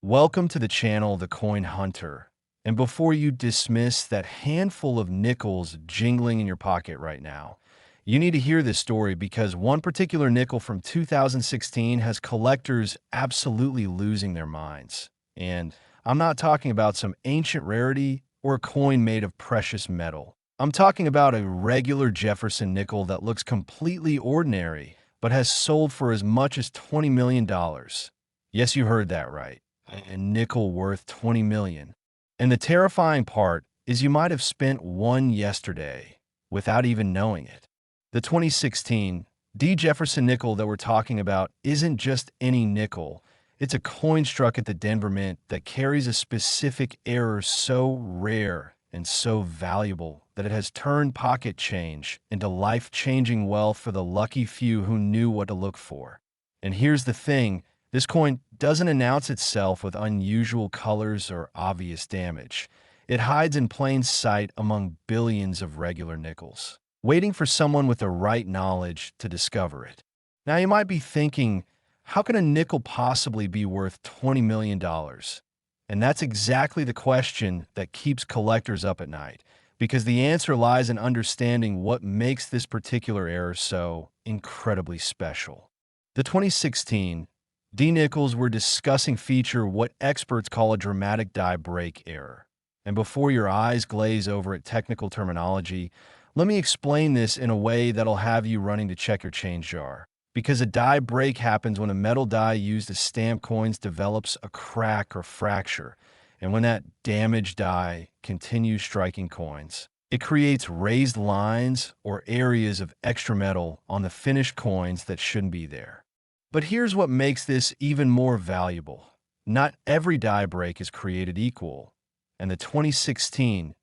Welcome to the channel, The Coin Hunter. And before you dismiss that handful of nickels jingling in your pocket right now, you need to hear this story because one particular nickel from 2016 has collectors absolutely losing their minds. And I'm not talking about some ancient rarity or a coin made of precious metal. I'm talking about a regular Jefferson nickel that looks completely ordinary, but has sold for as much as $20 million. Yes, you heard that right. A nickel worth $20 million. And the terrifying part is you might have spent one yesterday without even knowing it. The 2016 D. Jefferson nickel that we're talking about isn't just any nickel. It's a coin struck at the Denver Mint that carries a specific error so rare and so valuable that it has turned pocket change into life-changing wealth for the lucky few who knew what to look for. And here's the thing. This coin doesn't announce itself with unusual colors or obvious damage. It hides in plain sight among billions of regular nickels, waiting for someone with the right knowledge to discover it. Now, you might be thinking, how can a nickel possibly be worth $20 million? And that's exactly the question that keeps collectors up at night, because the answer lies in understanding what makes this particular error so incredibly special. The 2016 D. nickels we're discussing feature what experts call a dramatic die break error. And before your eyes glaze over at technical terminology, let me explain this in a way that'll have you running to check your change jar. Because a die break happens when a metal die used to stamp coins develops a crack or fracture, and when that damaged die continues striking coins, it creates raised lines or areas of extra metal on the finished coins that shouldn't be there. But here's what makes this even more valuable. Not every die break is created equal, and the 2016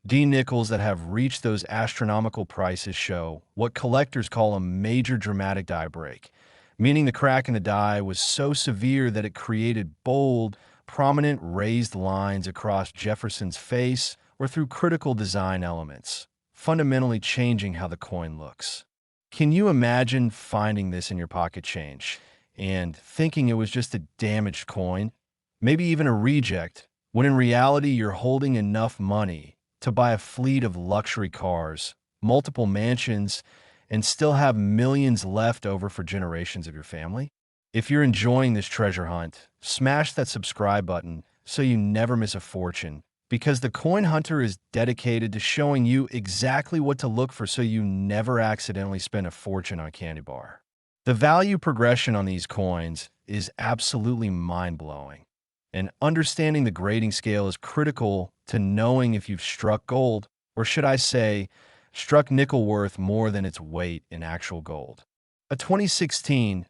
D. nickels that have reached those astronomical prices show what collectors call a major dramatic die break, meaning the crack in the die was so severe that it created bold, prominent raised lines across Jefferson's face or through critical design elements, fundamentally changing how the coin looks. Can you imagine finding this in your pocket change and thinking it was just a damaged coin, maybe even a reject, when in reality you're holding enough money to buy a fleet of luxury cars, multiple mansions, and still have millions left over for generations of your family? If you're enjoying this treasure hunt, smash that subscribe button so you never miss a fortune, because the Coin Hunter is dedicated to showing you exactly what to look for so you never accidentally spend a fortune on a candy bar. The value progression on these coins is absolutely mind-blowing, and understanding the grading scale is critical to knowing if you've struck gold, or should I say, struck nickel worth more than its weight in actual gold. A 2016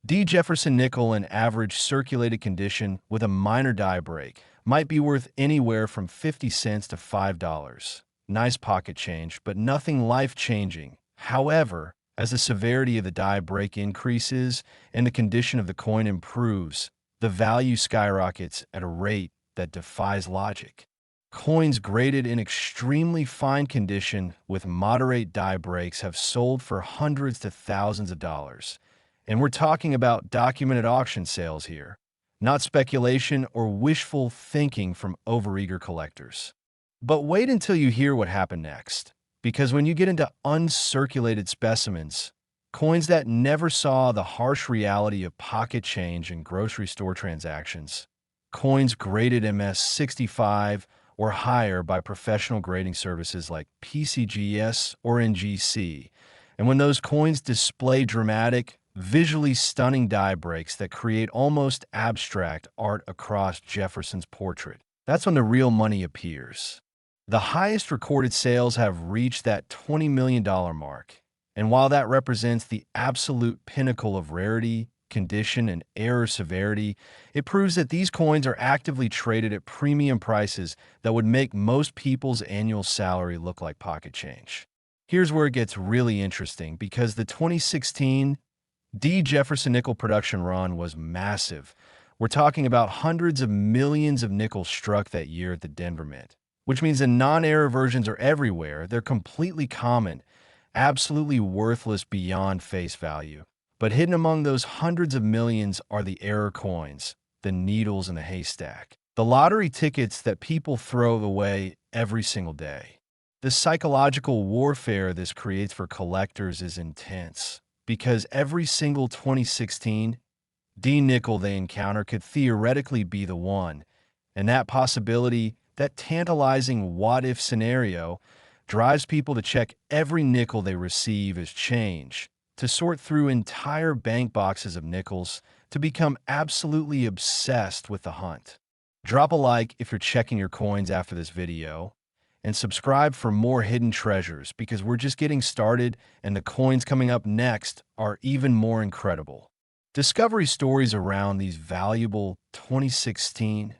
D. Jefferson nickel in average circulated condition with a minor die break might be worth anywhere from 50 cents to $5. Nice pocket change, but nothing life-changing. However, as the severity of the die break increases and the condition of the coin improves, the value skyrockets at a rate that defies logic. Coins graded in extremely fine condition with moderate die breaks have sold for hundreds to thousands of dollars. And we're talking about documented auction sales here, not speculation or wishful thinking from overeager collectors. But wait until you hear what happened next, because when you get into uncirculated specimens, coins that never saw the harsh reality of pocket change and grocery store transactions, coins graded MS-65 or higher by professional grading services like PCGS or NGC, and when those coins display dramatic, visually stunning die breaks that create almost abstract art across Jefferson's portrait, that's when the real money appears. The highest recorded sales have reached that $20 million mark, and while that represents the absolute pinnacle of rarity, condition, and error severity, it proves that these coins are actively traded at premium prices that would make most people's annual salary look like pocket change. Here's where it gets really interesting, because the 2016 D. Jefferson nickel production run was massive. We're talking about hundreds of millions of nickels struck that year at the Denver Mint, which means the non-error versions are everywhere. They're completely common, absolutely worthless beyond face value. But hidden among those hundreds of millions are the error coins, the needles in the haystack, the lottery tickets that people throw away every single day. The psychological warfare this creates for collectors is intense, because every single 2016 D nickel they encounter could theoretically be the one, and that possibility, that tantalizing what-if scenario, drives people to check every nickel they receive as change, to sort through entire bank boxes of nickels, to become absolutely obsessed with the hunt. Drop a like if you're checking your coins after this video, and subscribe for more hidden treasures, because we're just getting started and the coins coming up next are even more incredible. Discovery stories around these valuable 2016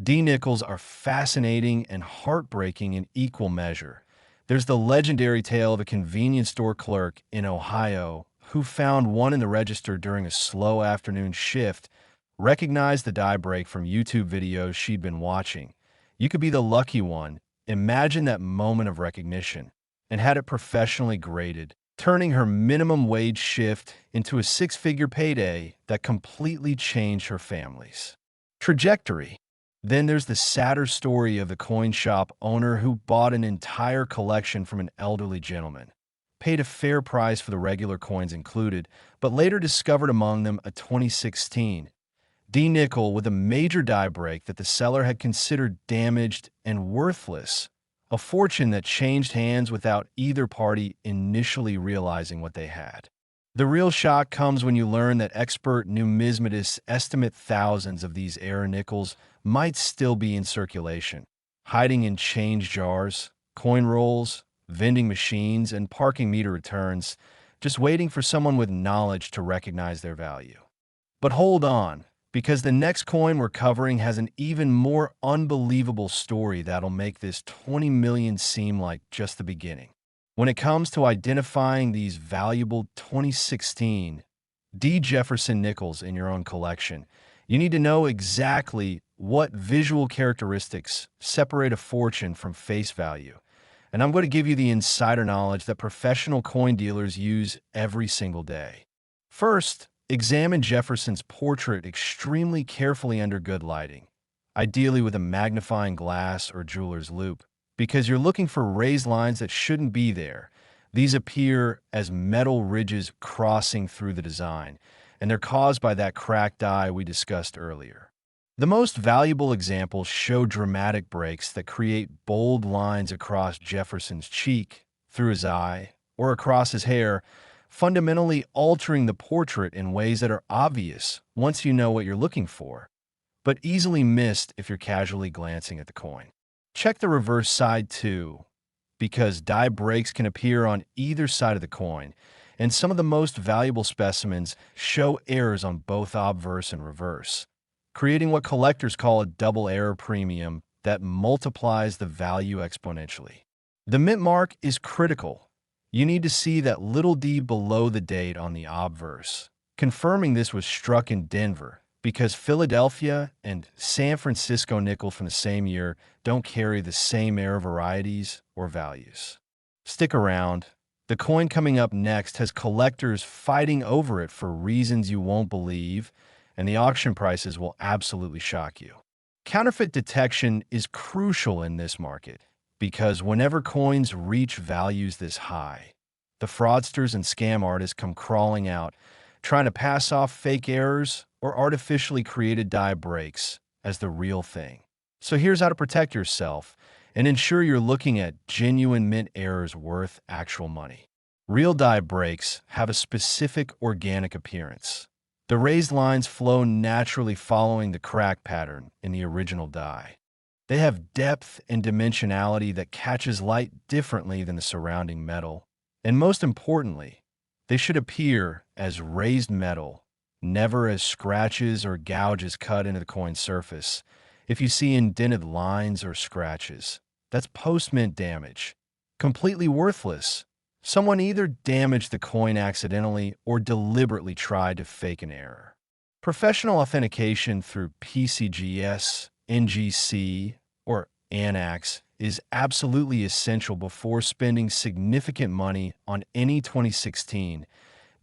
D-nickels are fascinating and heartbreaking in equal measure. There's the legendary tale of a convenience store clerk in Ohio who found one in the register during a slow afternoon shift, recognized the die break from YouTube videos she'd been watching. You could be the lucky one. Imagine that moment of recognition, and had it professionally graded, turning her minimum wage shift into a six-figure payday that completely changed her family's trajectory. Then there's the sadder story of the coin shop owner who bought an entire collection from an elderly gentleman, paid a fair price for the regular coins included, but later discovered among them a 2016 D-nickel with a major die break that the seller had considered damaged and worthless, a fortune that changed hands without either party initially realizing what they had. The real shock comes when you learn that expert numismatists estimate thousands of these error nickels might still be in circulation, hiding in change jars, coin rolls, vending machines, and parking meter returns, just waiting for someone with knowledge to recognize their value. But hold on, because the next coin we're covering has an even more unbelievable story that'll make this 20 million seem like just the beginning. When it comes to identifying these valuable 2016 D. Jefferson nickels in your own collection, you need to know exactly what visual characteristics separate a fortune from face value. And I'm going to give you the insider knowledge that professional coin dealers use every single day. First, examine Jefferson's portrait extremely carefully under good lighting, ideally with a magnifying glass or jeweler's loupe, because you're looking for raised lines that shouldn't be there. These appear as metal ridges crossing through the design, and they're caused by that cracked die we discussed earlier. The most valuable examples show dramatic breaks that create bold lines across Jefferson's cheek, through his eye, or across his hair, fundamentally altering the portrait in ways that are obvious once you know what you're looking for, but easily missed if you're casually glancing at the coin. Check the reverse side too, because die breaks can appear on either side of the coin, and some of the most valuable specimens show errors on both obverse and reverse, creating what collectors call a double error premium that multiplies the value exponentially. The mint mark is critical. You need to see that little d below the date on the obverse, confirming this was struck in Denver, because Philadelphia and San Francisco nickel from the same year don't carry the same error varieties or values. Stick around. The coin coming up next has collectors fighting over it for reasons you won't believe, and the auction prices will absolutely shock you. Counterfeit detection is crucial in this market, because whenever coins reach values this high, the fraudsters and scam artists come crawling out, trying to pass off fake errors or artificially created die breaks as the real thing. So here's how to protect yourself and ensure you're looking at genuine mint errors worth actual money. Real die breaks have a specific organic appearance. The raised lines flow naturally following the crack pattern in the original die. They have depth and dimensionality that catches light differently than the surrounding metal. And most importantly, they should appear as raised metal, never as scratches or gouges cut into the coin's surface. If you see indented lines or scratches, that's post-mint damage, completely worthless. Someone either damaged the coin accidentally or deliberately tried to fake an error. Professional authentication through PCGS, NGC, or ANAX is absolutely essential before spending significant money on any 2016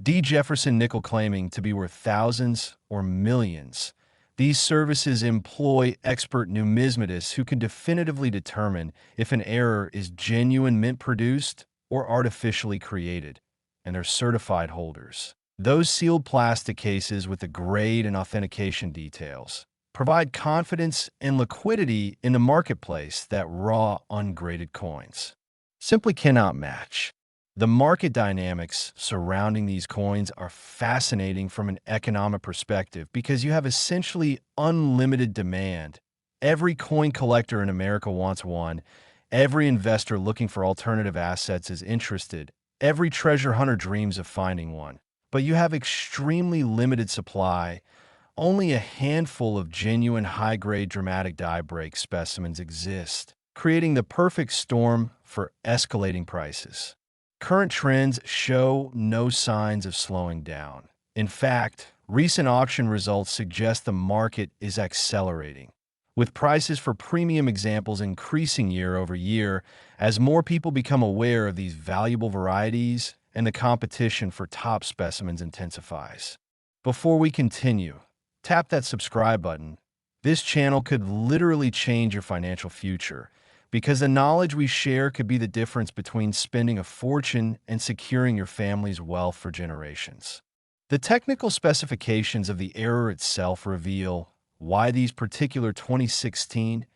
D. Jefferson nickel claiming to be worth thousands or millions. These services employ expert numismatists who can definitively determine if an error is genuine mint-produced or artificially created, and they're certified holders. Those sealed plastic cases with the grade and authentication details provide confidence and liquidity in the marketplace that raw, ungraded coins simply cannot match. The market dynamics surrounding these coins are fascinating from an economic perspective because you have essentially unlimited demand. Every coin collector in America wants one. Every investor looking for alternative assets is interested. Every treasure hunter dreams of finding one. But you have extremely limited supply. Only a handful of genuine high-grade dramatic die break specimens exist, creating the perfect storm for escalating prices. Current trends show no signs of slowing down. In fact, recent auction results suggest the market is accelerating, with prices for premium examples increasing year over year as more people become aware of these valuable varieties and the competition for top specimens intensifies. Before we continue, tap that subscribe button. This channel could literally change your financial future, because the knowledge we share could be the difference between spending a fortune and securing your family's wealth for generations. The technical specifications of the error itself reveal why these particular 2016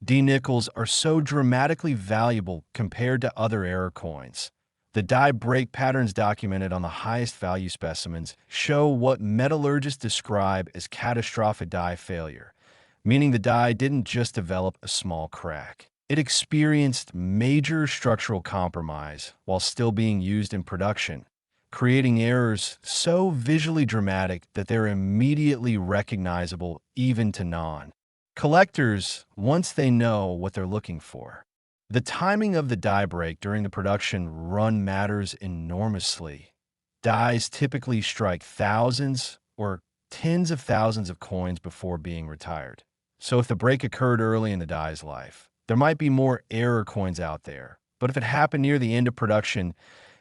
D nickels are so dramatically valuable compared to other error coins. The die break patterns documented on the highest value specimens show what metallurgists describe as catastrophic die failure, meaning the die didn't just develop a small crack. It experienced major structural compromise while still being used in production, creating errors so visually dramatic that they're immediately recognizable even to non-collectors once they know what they're looking for. The timing of the die break during the production run matters enormously. Dies typically strike thousands or tens of thousands of coins before being retired. So if the break occurred early in the die's life, there might be more error coins out there, but if it happened near the end of production,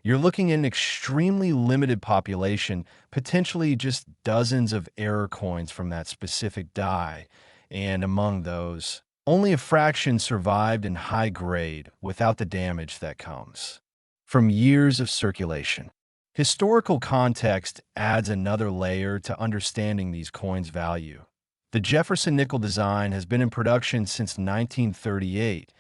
you're looking at an extremely limited population, potentially just dozens of error coins from that specific die, and among those, only a fraction survived in high grade without the damage that comes from years of circulation. Historical context adds another layer to understanding these coins' value. The Jefferson nickel design has been in production since 1938.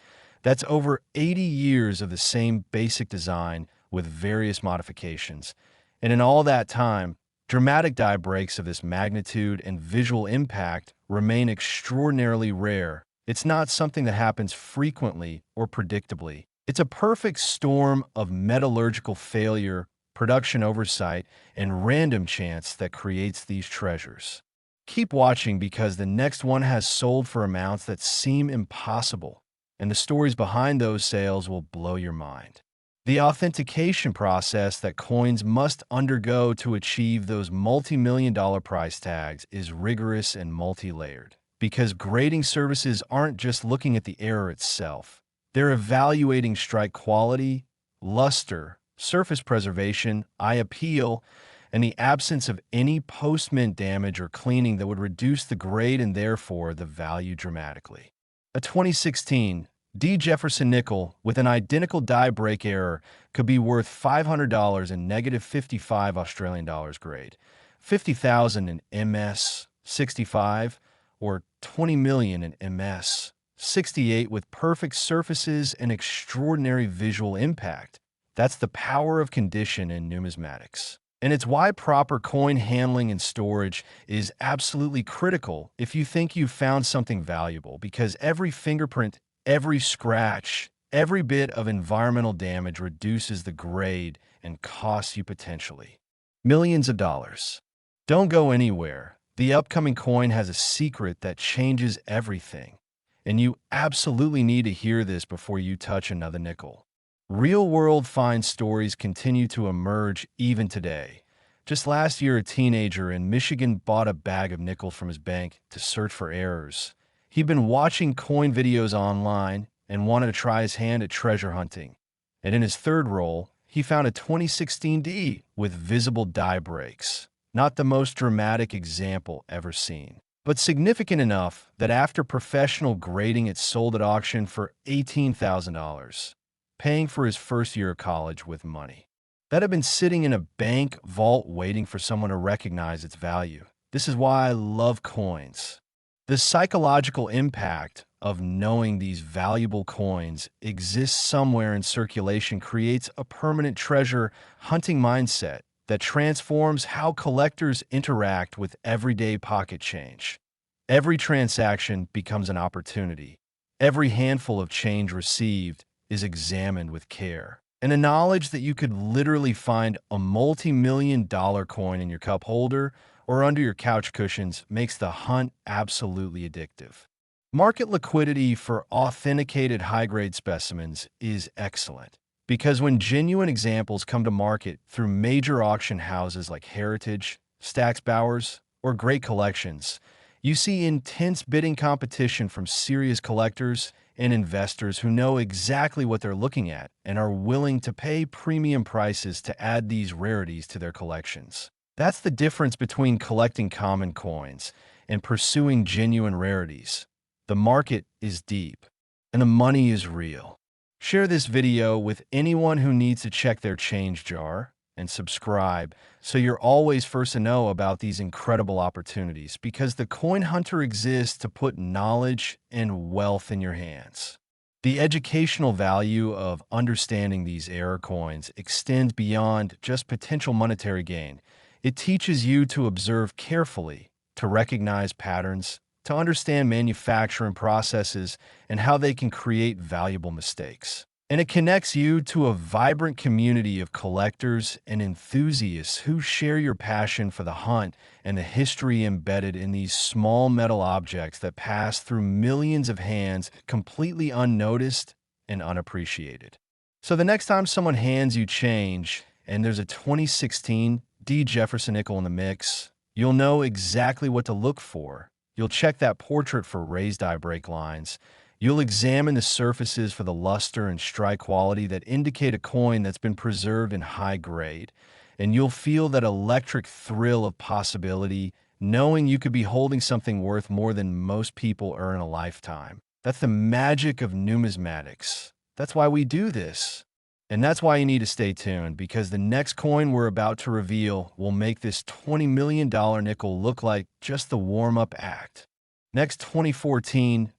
That's over 80 years of the same basic design with various modifications. And in all that time, dramatic die breaks of this magnitude and visual impact remain extraordinarily rare. It's not something that happens frequently or predictably. It's a perfect storm of metallurgical failure, production oversight, and random chance that creates these treasures. Keep watching because the next one has sold for amounts that seem impossible, and the stories behind those sales will blow your mind. The authentication process that coins must undergo to achieve those multi-million-dollar price tags is rigorous and multi-layered, because grading services aren't just looking at the error itself. They're evaluating strike quality, luster, surface preservation, eye appeal, and the absence of any post-mint damage or cleaning that would reduce the grade and therefore the value dramatically. A 2016 D. Jefferson nickel with an identical die break error could be worth $500 in negative 55 Australian dollars grade, 50,000 in MS 65, or 20 million in MS 68 with perfect surfaces and extraordinary visual impact. That's the power of condition in numismatics. And it's why proper coin handling and storage is absolutely critical if you think you've found something valuable, because every fingerprint, every scratch, every bit of environmental damage reduces the grade and costs you potentially millions of dollars. Don't go anywhere. The upcoming coin has a secret that changes everything, and you absolutely need to hear this before you touch another nickel. Real-world find stories continue to emerge even today. Just last year, a teenager in Michigan bought a bag of nickels from his bank to search for errors. He'd been watching coin videos online and wanted to try his hand at treasure hunting. And in his third roll, he found a 2016 D with visible die breaks. Not the most dramatic example ever seen, but significant enough that after professional grading it sold at auction for $18,000, paying for his first year of college with money that had been sitting in a bank vault waiting for someone to recognize its value. This is why I love coins. The psychological impact of knowing these valuable coins exist somewhere in circulation creates a permanent treasure hunting mindset that transforms how collectors interact with everyday pocket change. Every transaction becomes an opportunity. Every handful of change received is examined with care. And the knowledge that you could literally find a multi-million-dollar coin in your cup holder or under your couch cushions makes the hunt absolutely addictive. Market liquidity for authenticated high-grade specimens is excellent because when genuine examples come to market through major auction houses like Heritage, Stack's Bowers, or Great Collections, you see intense bidding competition from serious collectors and investors who know exactly what they're looking at and are willing to pay premium prices to add these rarities to their collections. That's the difference between collecting common coins and pursuing genuine rarities. The market is deep, and the money is real. Share this video with anyone who needs to check their change jar, and subscribe so you're always first to know about these incredible opportunities because the coin hunter exists to put knowledge and wealth in your hands. The educational value of understanding these error coins extends beyond just potential monetary gain. It teaches you to observe carefully, to recognize patterns, to understand manufacturing processes and how they can create valuable mistakes. And it connects you to a vibrant community of collectors and enthusiasts who share your passion for the hunt and the history embedded in these small metal objects that pass through millions of hands completely unnoticed and unappreciated. So the next time someone hands you change and there's a 2016 Jefferson nickel in the mix, you'll know exactly what to look for. You'll check that portrait for raised eye break lines. You'll examine the surfaces for the luster and strike quality that indicate a coin that's been preserved in high grade. And you'll feel that electric thrill of possibility, knowing you could be holding something worth more than most people earn in a lifetime. That's the magic of numismatics. That's why we do this. And that's why you need to stay tuned, because the next coin we're about to reveal will make this $20 million nickel look like just the warm-up act. Next, 2014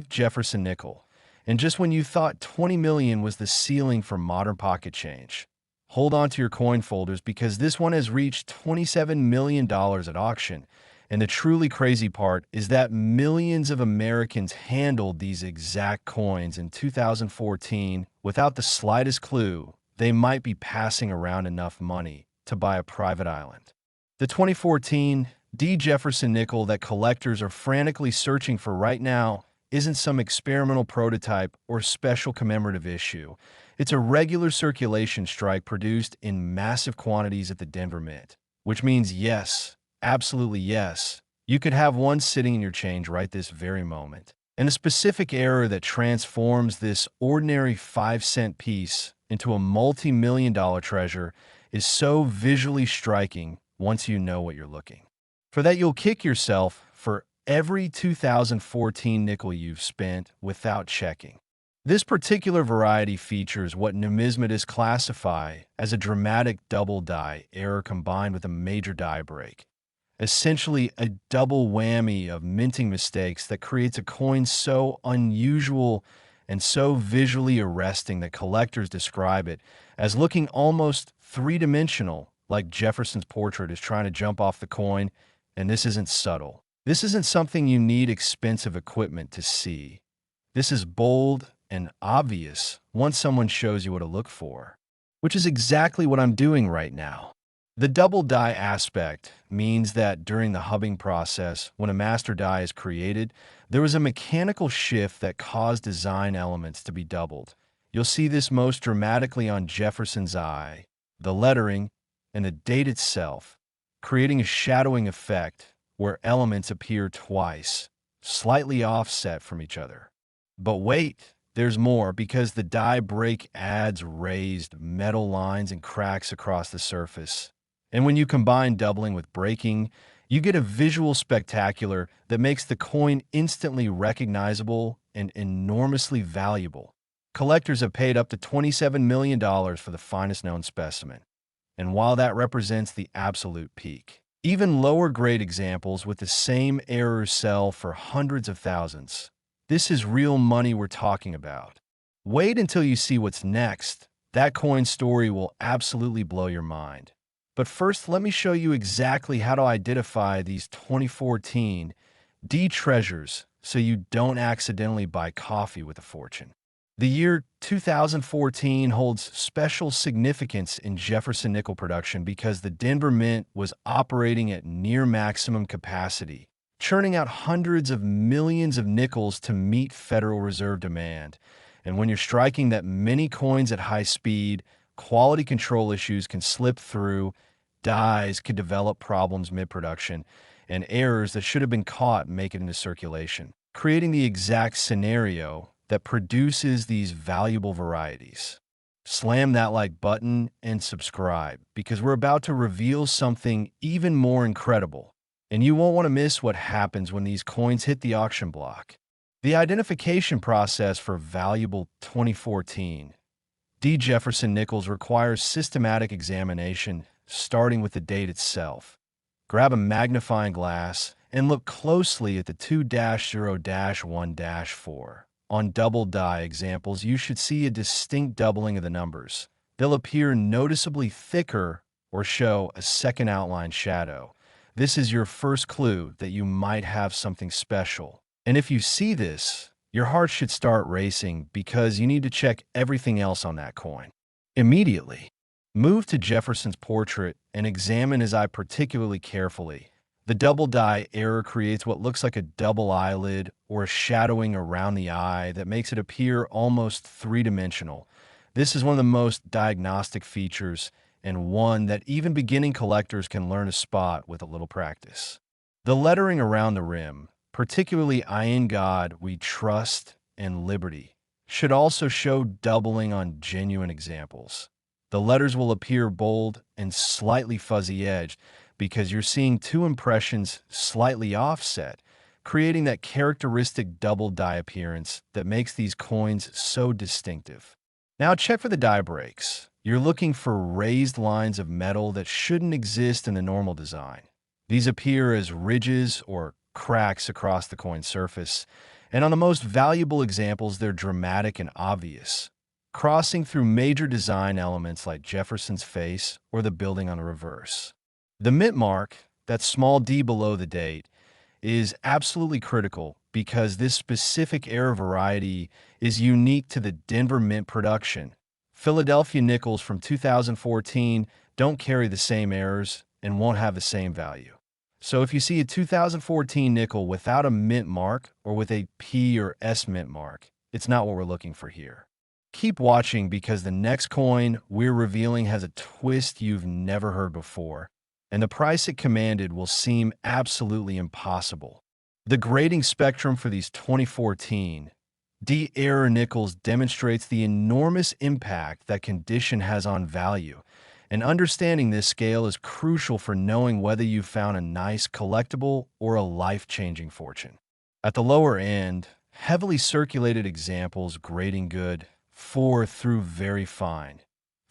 Jefferson nickel. And just when you thought 20 million was the ceiling for modern pocket change, hold on to your coin folders because this one has reached $27 million at auction. And the truly crazy part is that millions of Americans handled these exact coins in 2014 without the slightest clue they might be passing around enough money to buy a private island. The 2014 Jefferson nickel that collectors are frantically searching for right now isn't some experimental prototype or special commemorative issue. It's a regular circulation strike produced in massive quantities at the Denver Mint, which means yes, absolutely yes, you could have one sitting in your change right this very moment. And a specific error that transforms this ordinary 5-cent piece into a multi-million-dollar treasure is so visually striking once you know what you're looking. For that, you'll kick yourself for every 2014 nickel you've spent without checking. This particular variety features what numismatists classify as a dramatic double die error combined with a major die break. Essentially a double whammy of minting mistakes that creates a coin so unusual and so visually arresting that collectors describe it as looking almost three-dimensional, like Jefferson's portrait is trying to jump off the coin, and this isn't subtle. This isn't something you need expensive equipment to see. This is bold and obvious once someone shows you what to look for, which is exactly what I'm doing right now. The double die aspect means that during the hubbing process, when a master die is created, there was a mechanical shift that caused design elements to be doubled. You'll see this most dramatically on Jefferson's eye, the lettering, and the date itself, creating a shadowing effect where elements appear twice, slightly offset from each other. But wait, there's more, because the die break adds raised metal lines and cracks across the surface. And when you combine doubling with breaking, You get a visual spectacular that makes the coin instantly recognizable and enormously valuable. Collectors have paid up to $27 million for the finest known specimen. And while that represents the absolute peak, even lower grade examples with the same errors sell for hundreds of thousands. This is real money we're talking about. Wait until you see what's next. That coin story will absolutely blow your mind. But first, let me show you exactly how to identify these 2014 D treasures so you don't accidentally buy coffee with a fortune. The year 2014 holds special significance in Jefferson nickel production because the Denver Mint was operating at near maximum capacity, churning out hundreds of millions of nickels to meet Federal Reserve demand. And when you're striking that many coins at high speed, quality control issues can slip through, dyes could develop problems mid-production, and errors that should have been caught make it into circulation, creating the exact scenario that produces these valuable varieties. Slam that like button and subscribe because we're about to reveal something even more incredible, and you won't want to miss what happens when these coins hit the auction block. The identification process for valuable 2014 D. Jefferson nickels requires systematic examination, starting with the date itself. Grab a magnifying glass and look closely at the 2-0-1-4. On double die examples, you should see a distinct doubling of the numbers. They'll appear noticeably thicker or show a second outline shadow. This is your first clue that you might have something special. And if you see this, your heart should start racing because you need to check everything else on that coin. Immediately, move to Jefferson's portrait and examine his eye particularly carefully. The double die error creates what looks like a double eyelid or a shadowing around the eye that makes it appear almost three-dimensional. This is one of the most diagnostic features and one that even beginning collectors can learn to spot with a little practice. The lettering around the rim, particularly I in God we trust and liberty, should also show doubling on genuine examples. The letters will appear bold and slightly fuzzy-edged because you're seeing two impressions slightly offset, creating that characteristic double die appearance that makes these coins so distinctive. Now check for the die breaks. You're looking for raised lines of metal that shouldn't exist in the normal design. These appear as ridges or cracks across the coin surface, and on the most valuable examples, they're dramatic and obvious, crossing through major design elements like Jefferson's face or the building on the reverse. The mint mark, that small d below the date, is absolutely critical because this specific error variety is unique to the Denver Mint production. Philadelphia nickels from 2014 don't carry the same errors and won't have the same value. So if you see a 2014 nickel without a mint mark or with a P or S mint mark, it's not what we're looking for here. Keep watching because the next coin we're revealing has a twist you've never heard before, and the price it commanded will seem absolutely impossible. The grading spectrum for these 2014 D error nickels demonstrates the enormous impact that condition has on value, and understanding this scale is crucial for knowing whether you've found a nice collectible or a life-changing fortune. At the lower end, heavily circulated examples grading good 4 through very fine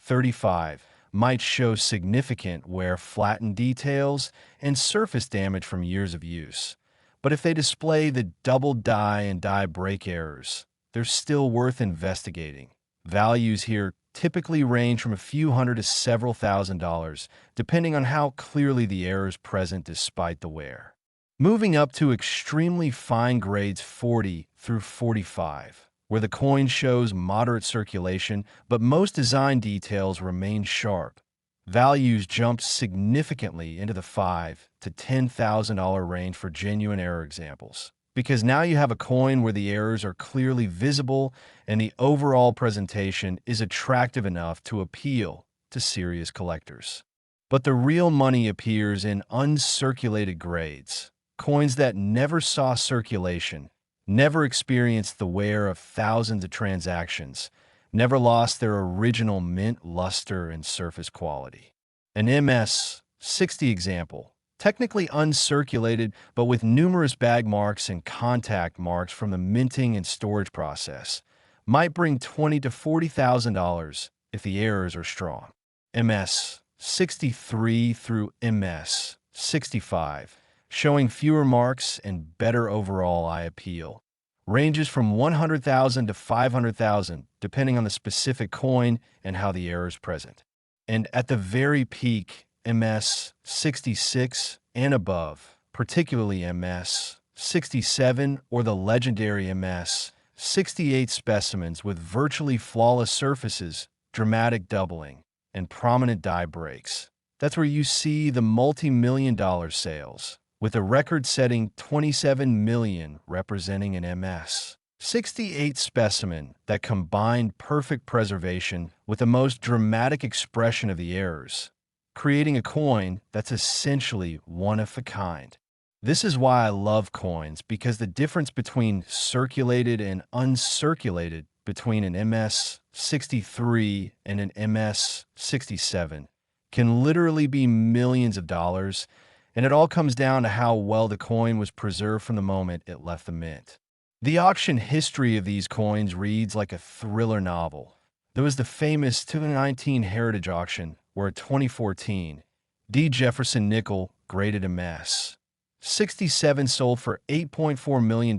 35 might show significant wear, flattened details, and surface damage from years of use. But if they display the double die and die break errors, they're still worth investigating. Values here typically range from a few hundred to several $1,000s, depending on how clearly the error is present despite the wear. Moving up to extremely fine grades 40 through 45, where the coin shows moderate circulation, but most design details remain sharp. Values jump significantly into the $5,000 to $10,000 range for genuine error examples, because now you have a coin where the errors are clearly visible and the overall presentation is attractive enough to appeal to serious collectors. But the real money appears in uncirculated grades, coins that never saw circulation, never experienced the wear of thousands of transactions, never lost their original mint luster and surface quality. An MS 60 example, technically uncirculated, but with numerous bag marks and contact marks from the minting and storage process. Might bring $20,000 to $40,000 if the errors are strong. MS 63 through MS 65, showing fewer marks and better overall eye appeal. Ranges from 100,000 to 500,000, depending on the specific coin and how the error is present. And at the very peak, MS 66 and above, particularly MS 67 or the legendary MS 68 specimens with virtually flawless surfaces, dramatic doubling, and prominent die breaks. That's where you see the multi-million-dollar sales, with a record-setting 27 million representing an MS 68 specimen that combined perfect preservation with the most dramatic expression of the errors, creating a coin that's essentially one of a kind. This is why I love coins, because the difference between circulated and uncirculated, between an MS 63 and an MS 67, can literally be millions of dollars, and it all comes down to how well the coin was preserved from the moment it left the mint. The auction history of these coins reads like a thriller novel. There was the famous 2019 Heritage Auction, where in 2014, Jefferson nickel graded MS 67 sold for $8.4 million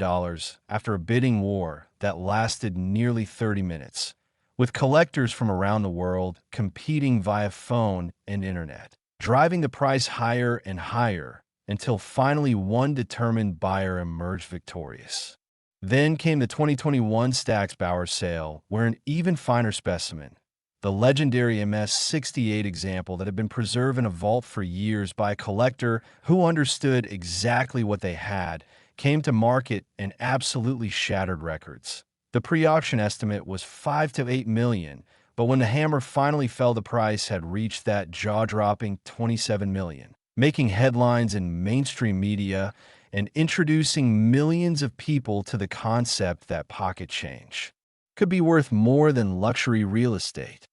after a bidding war that lasted nearly 30 minutes, with collectors from around the world competing via phone and internet, driving the price higher and higher until finally one determined buyer emerged victorious. Then came the 2021 Stax Bauer sale, where an even finer specimen, the legendary MS 68 example that had been preserved in a vault for years by a collector who understood exactly what they had, came to market and absolutely shattered records. The pre-auction estimate was 5 to 8 million, but when the hammer finally fell, the price had reached that jaw-dropping 27 million, making headlines in mainstream media and introducing millions of people to the concept that pocket change could be worth more than luxury real estate.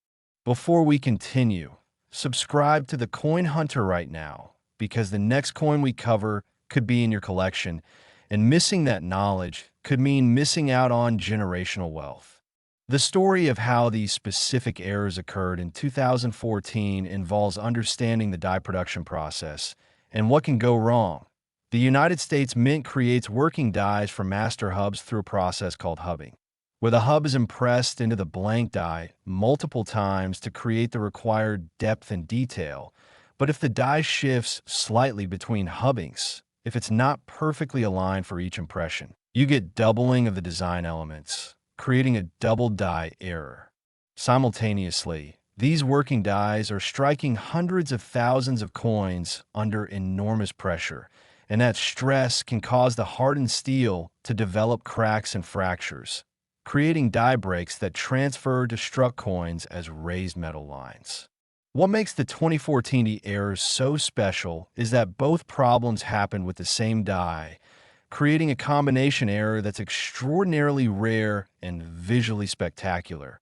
Before we continue, subscribe to the Coin Hunter right now, because the next coin we cover could be in your collection, and missing that knowledge could mean missing out on generational wealth. The story of how these specific errors occurred in 2014 involves understanding the die production process and what can go wrong. The United States Mint creates working dies for master hubs through a process called hubbing, where the hub is impressed into the blank die multiple times to create the required depth and detail. But if the die shifts slightly between hubbings, if it's not perfectly aligned for each impression, you get doubling of the design elements, creating a double die error. Simultaneously, these working dies are striking hundreds of thousands of coins under enormous pressure, and that stress can cause the hardened steel to develop cracks and fractures, creating die breaks that transfer to struck coins as raised metal lines. What makes the 2014 errors so special is that both problems happened with the same die, creating a combination error that's extraordinarily rare and visually spectacular.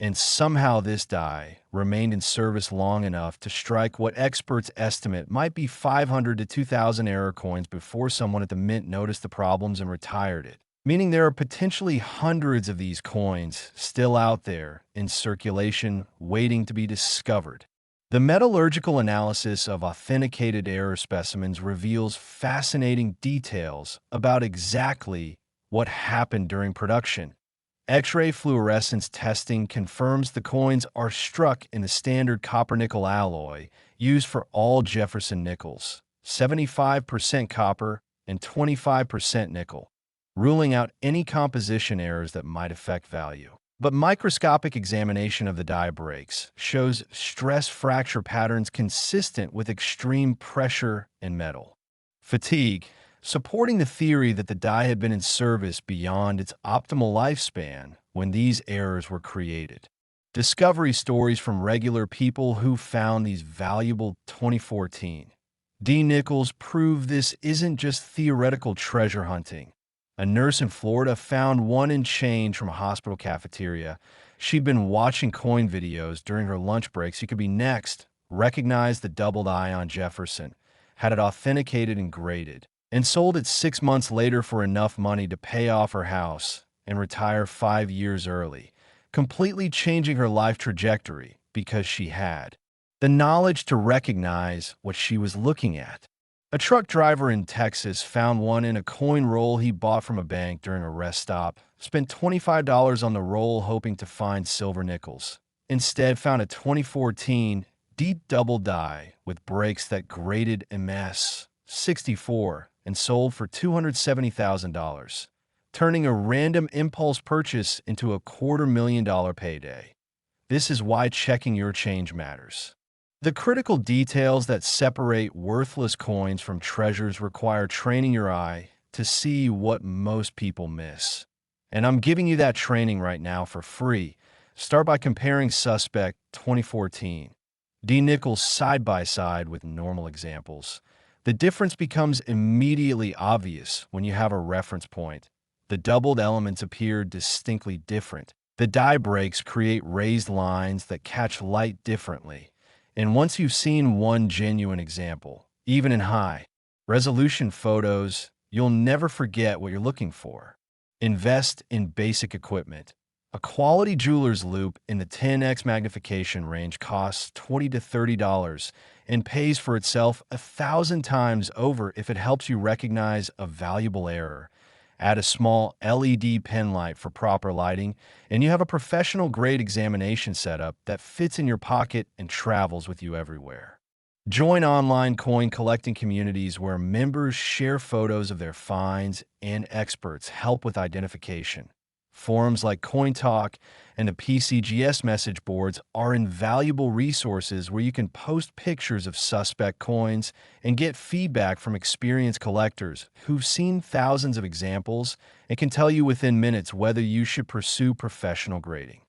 And somehow this die remained in service long enough to strike what experts estimate might be 500 to 2,000 error coins before someone at the mint noticed the problems and retired it, meaning there are potentially hundreds of these coins still out there in circulation waiting to be discovered. The metallurgical analysis of authenticated error specimens reveals fascinating details about exactly what happened during production. X-ray fluorescence testing confirms the coins are struck in the standard copper-nickel alloy used for all Jefferson nickels, 75% copper and 25% nickel, ruling out any composition errors that might affect value. But microscopic examination of the die breaks shows stress fracture patterns consistent with extreme pressure and metal fatigue, supporting the theory that the die had been in service beyond its optimal lifespan when these errors were created. Discovery stories from regular people who found these valuable 2014 D nickels prove this isn't just theoretical treasure hunting. A nurse in Florida found one in change from a hospital cafeteria. She'd been watching coin videos during her lunch break so she could be next, recognized the doubled eye on Jefferson, had it authenticated and graded, and sold it 6 months later for enough money to pay off her house and retire 5 years early, completely changing her life trajectory because she had the knowledge to recognize what she was looking at. A truck driver in Texas found one in a coin roll he bought from a bank during a rest stop, spent $25 on the roll hoping to find silver nickels. Instead, found a 2014 deep double die with brakes that graded MS 64 and sold for $270,000, turning a random impulse purchase into a $250,000 payday. This is why checking your change matters. The critical details that separate worthless coins from treasures require training your eye to see what most people miss. And I'm giving you that training right now for free. Start by comparing suspect 2014 D nickels side by side with normal examples. The difference becomes immediately obvious when you have a reference point. The doubled elements appear distinctly different. The die breaks create raised lines that catch light differently. And once you've seen one genuine example, even in high-resolution photos, you'll never forget what you're looking for. Invest in basic equipment. A quality jeweler's loupe in the 10x magnification range costs $20 to $30 and pays for itself 1,000 times over if it helps you recognize a valuable error. Add a small LED pen light for proper lighting, and you have a professional-grade examination setup that fits in your pocket and travels with you everywhere. Join online coin collecting communities where members share photos of their finds and experts help with identification. Forums like CoinTalk and the PCGS message boards are invaluable resources where you can post pictures of suspect coins and get feedback from experienced collectors who've seen thousands of examples and can tell you within minutes whether you should pursue professional grading.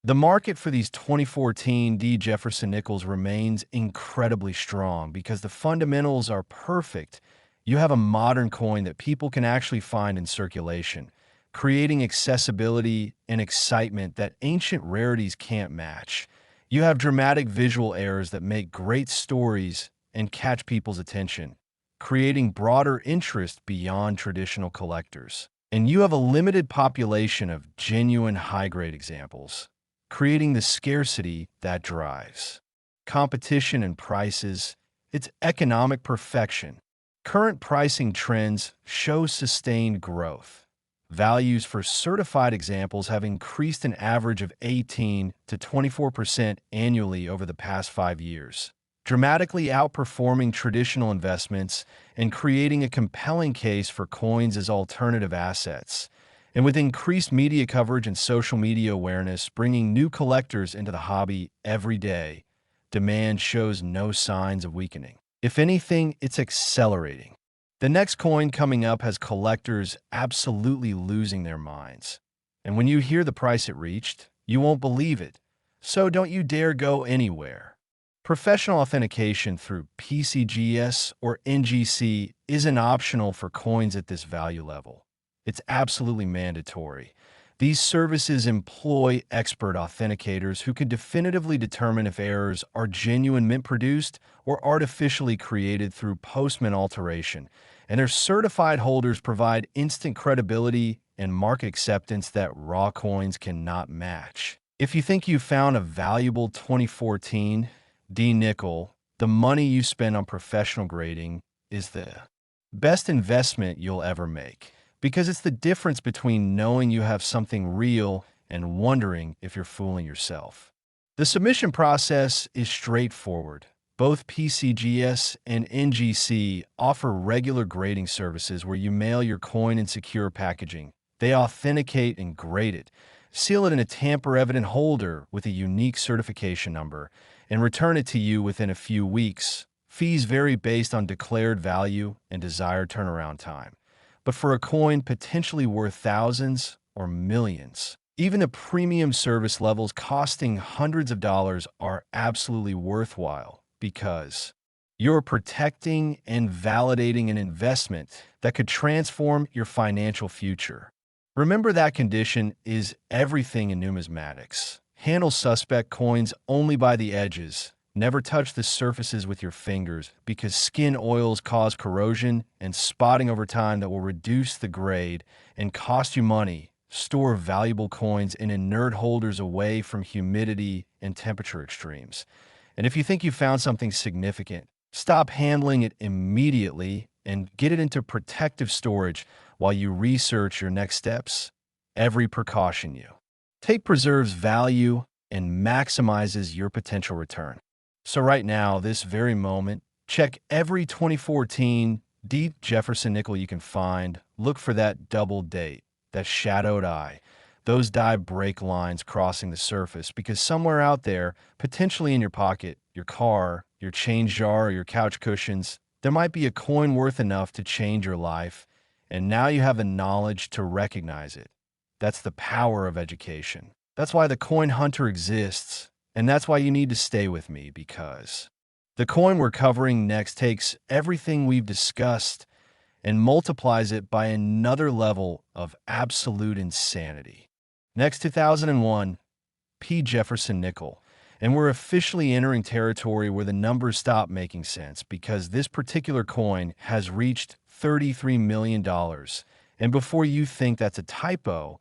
The market for these 2014 D Jefferson nickels remains incredibly strong because the fundamentals are perfect. You have a modern coin that people can actually find in circulation, creating accessibility and excitement that ancient rarities can't match. You have dramatic visual errors that make great stories and catch people's attention, creating broader interest beyond traditional collectors. And you have a limited population of genuine high-grade examples, creating the scarcity that drives competition and prices. It's economic perfection. Current pricing trends show sustained growth. Values for certified examples have increased an average of 18 to 24% annually over the past 5 years, dramatically outperforming traditional investments and creating a compelling case for coins as alternative assets. And with increased media coverage and social media awareness bringing new collectors into the hobby every day, demand shows no signs of weakening. If anything, it's accelerating. The next coin coming up has collectors absolutely losing their minds. And when you hear the price it reached, you won't believe it. So don't you dare go anywhere. Professional authentication through PCGS or NGC isn't optional for coins at this value level. It's absolutely mandatory. These services employ expert authenticators who can definitively determine if errors are genuine mint-produced or artificially created through postmint alteration, and their certified holders provide instant credibility and market acceptance that raw coins cannot match. If you think you found a valuable 2014 D nickel, the money you spend on professional grading is the best investment you'll ever make. Because it's the difference between knowing you have something real and wondering if you're fooling yourself. The submission process is straightforward. Both PCGS and NGC offer regular grading services where you mail your coin in secure packaging. They authenticate and grade it, seal it in a tamper-evident holder with a unique certification number, and return it to you within a few weeks. Fees vary based on declared value and desired turnaround time. But for a coin potentially worth thousands or millions, even the premium service levels costing hundreds of dollars are absolutely worthwhile because you're protecting and validating an investment that could transform your financial future. Remember that condition is everything in numismatics. Handle suspect coins only by the edges Never touch the surfaces with your fingers because skin oils cause corrosion and spotting over time that will reduce the grade and cost you money. Store valuable coins in inert holders away from humidity and temperature extremes. And if you think you found something significant, stop handling it immediately and get it into protective storage while you research your next steps. Every precaution you take preserves value and maximizes your potential return. So right now, this very moment, check every 2014 deep Jefferson nickel you can find. Look for that double date, that shadowed eye, those dye break lines crossing the surface, because somewhere out there, potentially in your pocket, your car, your change jar, or your couch cushions, there might be a coin worth enough to change your life, and now you have the knowledge to recognize it. That's the power of education. That's why the coin hunter exists. And that's why you need to stay with me, because the coin we're covering next takes everything we've discussed and multiplies it by another level of absolute insanity. Next, 2001, P. Jefferson nickel. And we're officially entering territory where the numbers stop making sense because this particular coin has reached $33 million. And before you think that's a typo,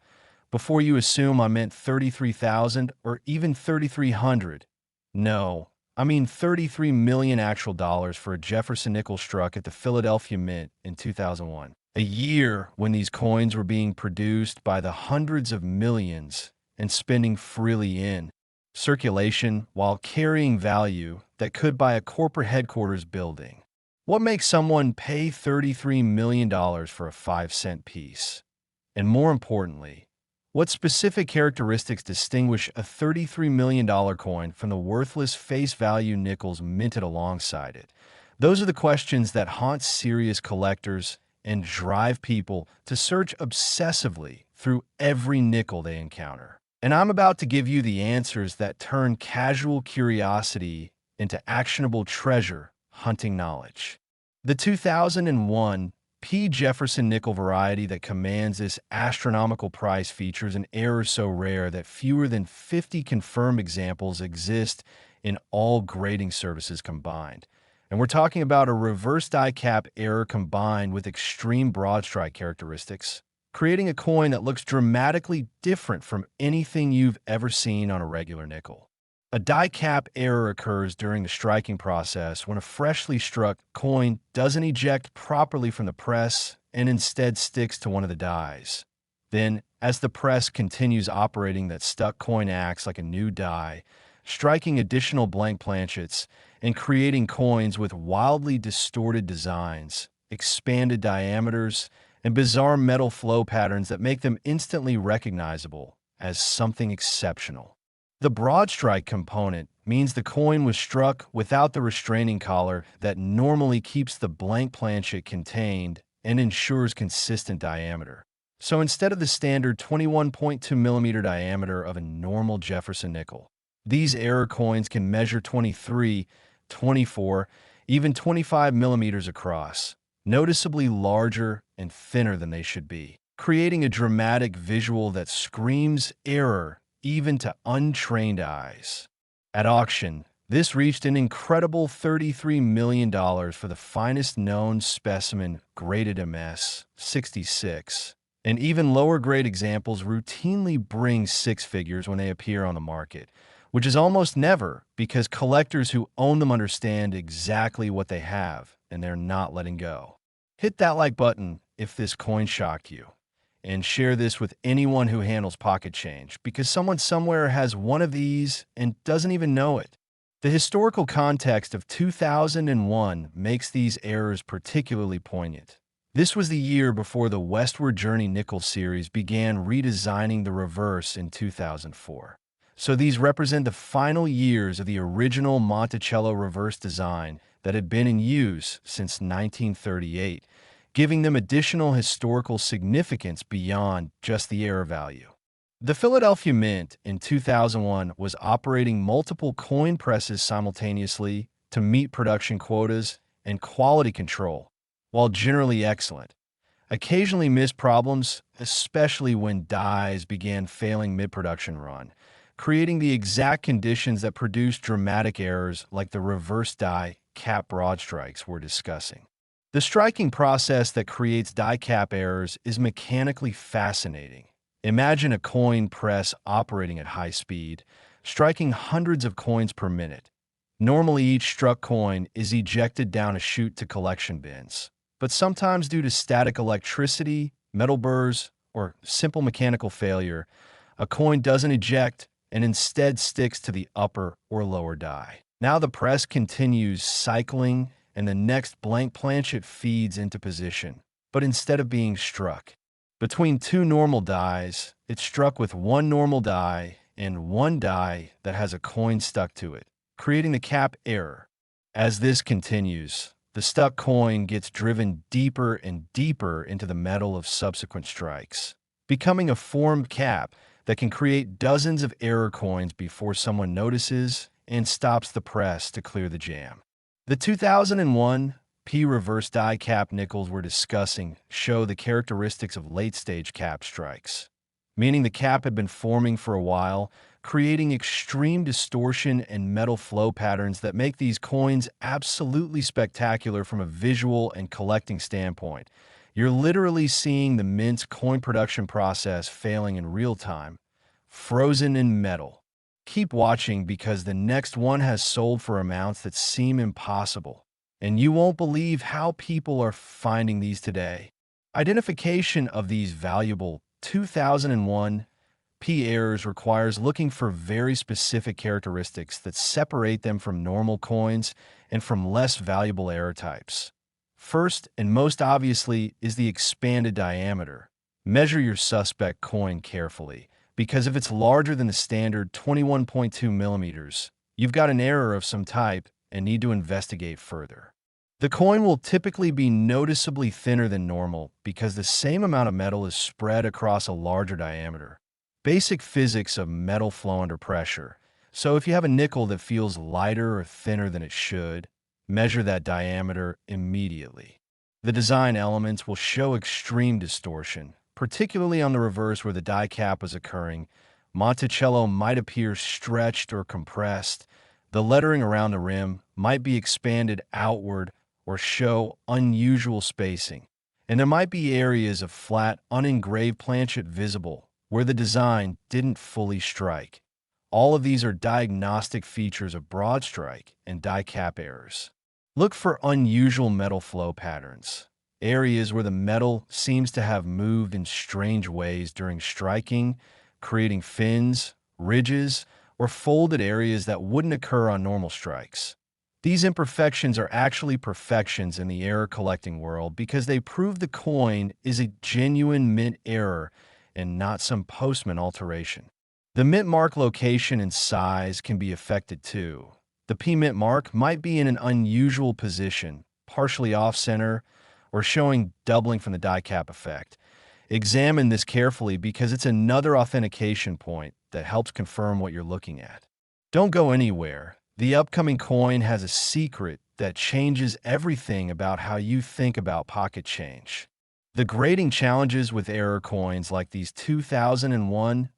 before you assume I meant 33,000 or even 3,300. No, I mean 33 million actual dollars for a Jefferson nickel struck at the Philadelphia Mint in 2001. A year when these coins were being produced by the hundreds of millions and spending freely in circulation while carrying value that could buy a corporate headquarters building. What makes someone pay $33 million for a 5-cent piece? And more importantly, what specific characteristics distinguish a $33 million coin from the worthless face value nickels minted alongside it? Those are the questions that haunt serious collectors and drive people to search obsessively through every nickel they encounter. And I'm about to give you the answers that turn casual curiosity into actionable treasure hunting knowledge. The 2001 P. Jefferson nickel variety that commands this astronomical price features an error so rare that fewer than 50 confirmed examples exist in all grading services combined. And we're talking about a reverse die cap error combined with extreme broad strike characteristics, creating a coin that looks dramatically different from anything you've ever seen on a regular nickel. A die cap error occurs during the striking process when a freshly struck coin doesn't eject properly from the press and instead sticks to one of the dies. Then, as the press continues operating, that stuck coin acts like a new die, striking additional blank planchets and creating coins with wildly distorted designs, expanded diameters, and bizarre metal flow patterns that make them instantly recognizable as something exceptional. The broad strike component means the coin was struck without the restraining collar that normally keeps the blank planchet contained and ensures consistent diameter. So instead of the standard 21.2 millimeter diameter of a normal Jefferson nickel, these error coins can measure 23, 24, even 25 millimeters across, noticeably larger and thinner than they should be, creating a dramatic visual that screams error even to untrained eyes. At auction, this reached an incredible $33 million for the finest known specimen graded MS 66. And even lower grade examples routinely bring six figures when they appear on the market, which is almost never because collectors who own them understand exactly what they have and they're not letting go. Hit that like button if this coin shocked you. And share this with anyone who handles pocket change, because someone somewhere has one of these and doesn't even know it. The historical context of 2001 makes these errors particularly poignant. This was the year before the Westward Journey nickel series began redesigning the reverse in 2004. So these represent the final years of the original Monticello reverse design that had been in use since 1938. Giving them additional historical significance beyond just the error value. The Philadelphia Mint in 2001 was operating multiple coin presses simultaneously to meet production quotas and quality control, while generally excellent. Occasionally missed problems, especially when dies began failing mid-production run, creating the exact conditions that produce dramatic errors like the reverse die cap broad strikes we're discussing. The striking process that creates die cap errors is mechanically fascinating. Imagine a coin press operating at high speed, striking hundreds of coins per minute. Normally, each struck coin is ejected down a chute to collection bins, but sometimes due to static electricity, metal burrs, or simple mechanical failure, a coin doesn't eject and instead sticks to the upper or lower die. Now the press continues cycling and the next blank planchet feeds into position, but instead of being struck between two normal dies, it's struck with one normal die and one die that has a coin stuck to it, creating the cap error. As this continues, the stuck coin gets driven deeper and deeper into the metal of subsequent strikes, becoming a formed cap that can create dozens of error coins before someone notices and stops the press to clear the jam. The 2001 P reverse die cap nickels we're discussing show the characteristics of late-stage cap strikes, meaning the cap had been forming for a while, creating extreme distortion and metal flow patterns that make these coins absolutely spectacular from a visual and collecting standpoint. You're literally seeing the mint's coin production process failing in real time, frozen in metal. Keep watching because the next one has sold for amounts that seem impossible, and you won't believe how people are finding these today. Identification of these valuable 2001 P errors requires looking for very specific characteristics that separate them from normal coins and from less valuable error types. First, and most obviously, is the expanded diameter. Measure your suspect coin carefully, because if it's larger than the standard 21.2 millimeters, you've got an error of some type and need to investigate further. The coin will typically be noticeably thinner than normal because the same amount of metal is spread across a larger diameter. Basic physics of metal flow under pressure. So if you have a nickel that feels lighter or thinner than it should, measure that diameter immediately. The design elements will show extreme distortion, particularly on the reverse where the die cap is occurring. Monticello might appear stretched or compressed. The lettering around the rim might be expanded outward or show unusual spacing. And there might be areas of flat, unengraved planchet visible where the design didn't fully strike. All of these are diagnostic features of broad strike and die cap errors. Look for unusual metal flow patterns, areas where the metal seems to have moved in strange ways during striking, creating fins, ridges, or folded areas that wouldn't occur on normal strikes. These imperfections are actually perfections in the error collecting world because they prove the coin is a genuine mint error and not some postman alteration. The mint mark location and size can be affected too. The P mint mark might be in an unusual position, partially off-center, or showing doubling from the die cap effect. Examine this carefully because it's another authentication point that helps confirm what you're looking at. Don't go anywhere. The upcoming coin has a secret that changes everything about how you think about pocket change. The grading challenges with error coins like these 2001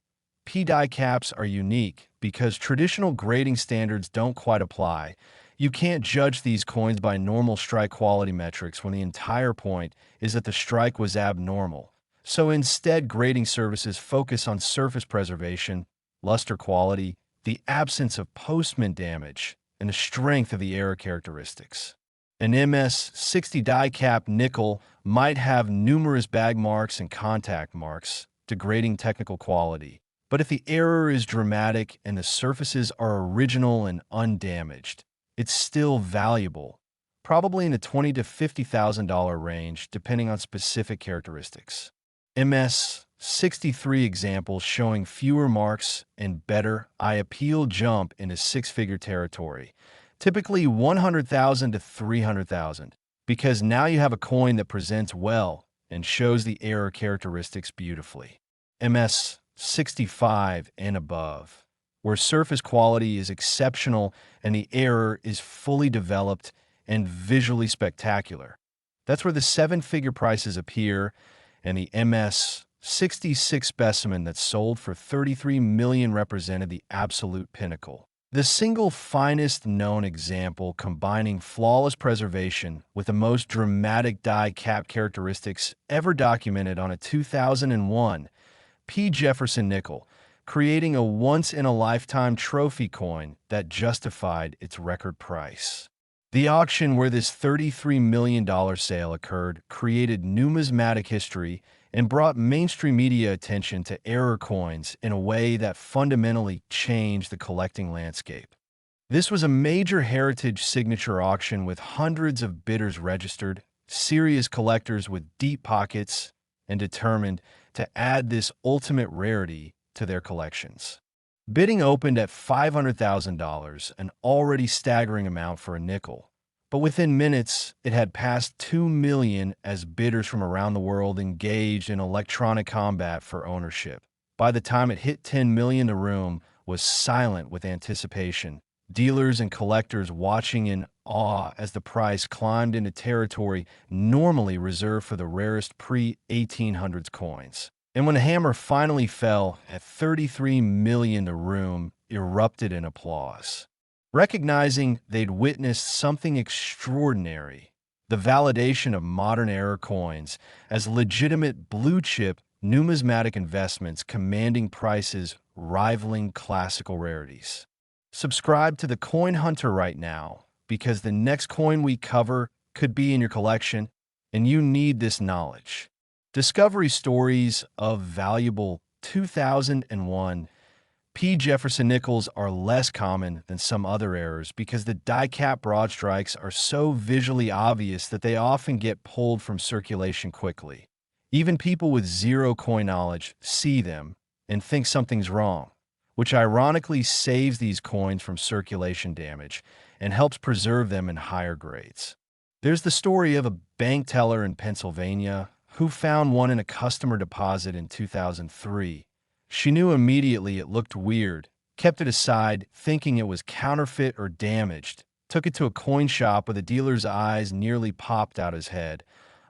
P die caps are unique because traditional grading standards don't quite apply. You can't judge these coins by normal strike quality metrics when the entire point is that the strike was abnormal. So instead, grading services focus on surface preservation, luster quality, the absence of postman damage, and the strength of the error characteristics. An MS-60 die cap nickel might have numerous bag marks and contact marks, degrading technical quality. But if the error is dramatic and the surfaces are original and undamaged, it's still valuable, probably in the $20,000 to $50,000 range, depending on specific characteristics. MS-63 examples showing fewer marks and better eye appeal jump into six-figure territory, typically $100,000 to $300,000, because now you have a coin that presents well and shows the error characteristics beautifully. MS-65 and above, where surface quality is exceptional and the error is fully developed and visually spectacular. That's where the seven-figure prices appear, and the MS 66 specimen that sold for 33 million represented the absolute pinnacle. The single finest known example combining flawless preservation with the most dramatic die cap characteristics ever documented on a 2001 Jefferson nickel, creating a once-in-a-lifetime trophy coin that justified its record price. The auction where this $33 million sale occurred created numismatic history and brought mainstream media attention to error coins in a way that fundamentally changed the collecting landscape. This was a major heritage signature auction with hundreds of bidders registered, serious collectors with deep pockets, and determined to add this ultimate rarity to their collections. Bidding opened at $500,000, an already staggering amount for a nickel. But within minutes, it had passed 2 million as bidders from around the world engaged in electronic combat for ownership. By the time it hit 10 million, the room was silent with anticipation, dealers and collectors watching in awe as the price climbed into territory normally reserved for the rarest pre-1800s coins. And when the hammer finally fell at 33 million, the room erupted in applause. Recognizing they'd witnessed something extraordinary, the validation of modern era coins as legitimate blue-chip numismatic investments commanding prices rivaling classical rarities. Subscribe to the Coin Hunter right now, because the next coin we cover could be in your collection, and you need this knowledge. Discovery stories of valuable 2001 Jefferson nickels are less common than some other errors because the die-cap broad strikes are so visually obvious that they often get pulled from circulation quickly. Even people with zero coin knowledge see them and think something's wrong, which ironically saves these coins from circulation damage and helps preserve them in higher grades. There's the story of a bank teller in Pennsylvania who found one in a customer deposit in 2003. She knew immediately it looked weird, kept it aside, thinking it was counterfeit or damaged, took it to a coin shop where the dealer's eyes nearly popped out his head,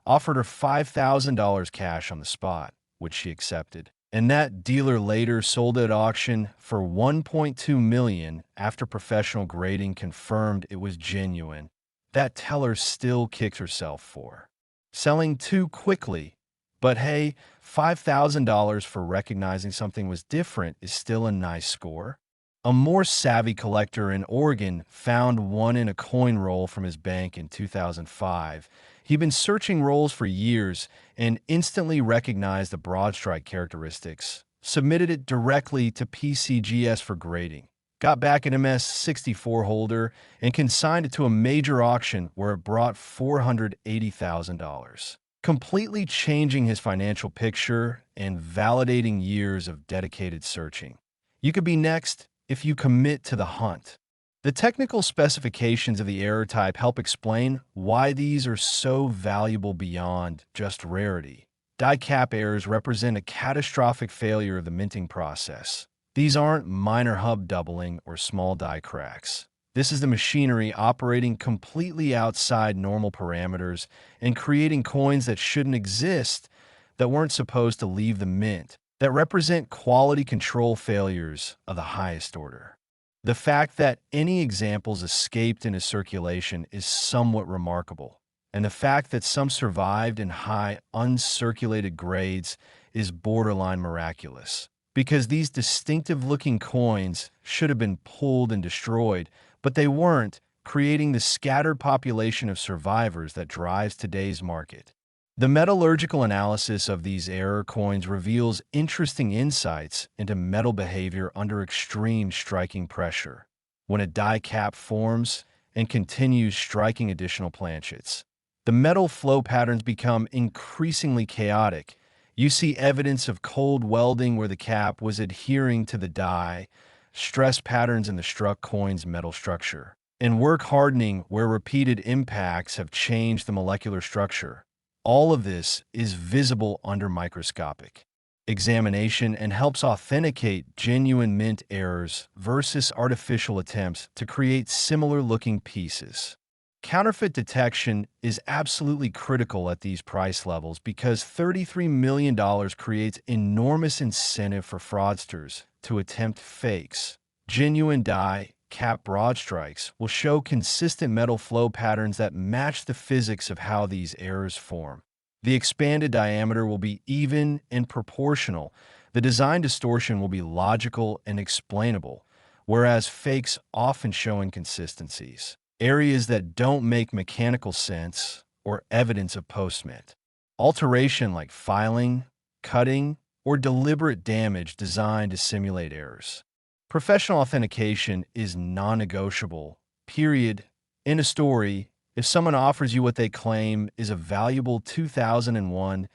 offered her $5,000 cash on the spot, which she accepted. And that dealer later sold it at auction for $1.2 million after professional grading confirmed it was genuine. That teller still kicks herself for selling too quickly. But hey, $5,000 for recognizing something was different is still a nice score. A more savvy collector in Oregon found one in a coin roll from his bank in 2005. He'd been searching rolls for years and instantly recognized the broad strike characteristics, submitted it directly to PCGS for grading, got back an MS-64 holder, and consigned it to a major auction where it brought $480,000, completely changing his financial picture and validating years of dedicated searching. You could be next if you commit to the hunt. The technical specifications of the error type help explain why these are so valuable beyond just rarity. Die cap errors represent a catastrophic failure of the minting process. These aren't minor hub doubling or small die cracks. This is the machinery operating completely outside normal parameters and creating coins that shouldn't exist, that weren't supposed to leave the mint, that represent quality control failures of the highest order. The fact that any examples escaped into circulation is somewhat remarkable, and the fact that some survived in high uncirculated grades is borderline miraculous, because these distinctive-looking coins should have been pulled and destroyed, but they weren't, creating the scattered population of survivors that drives today's market. The metallurgical analysis of these error coins reveals interesting insights into metal behavior under extreme striking pressure. When a die cap forms and continues striking additional planchets, the metal flow patterns become increasingly chaotic. You see evidence of cold welding where the cap was adhering to the die, stress patterns in the struck coin's metal structure, and work hardening where repeated impacts have changed the molecular structure. All of this is visible under microscopic examination and helps authenticate genuine mint errors versus artificial attempts to create similar-looking pieces. Counterfeit detection is absolutely critical at these price levels because $33 million creates enormous incentive for fraudsters to attempt fakes. Genuine die cap broad strikes will show consistent metal flow patterns that match the physics of how these errors form. The expanded diameter will be even and proportional. The design distortion will be logical and explainable, whereas fakes often show inconsistencies, areas that don't make mechanical sense, or evidence of postmint. Alteration like filing, cutting, or deliberate damage designed to simulate errors. Professional authentication is non-negotiable, period. In a story, if someone offers you what they claim is a valuable 2001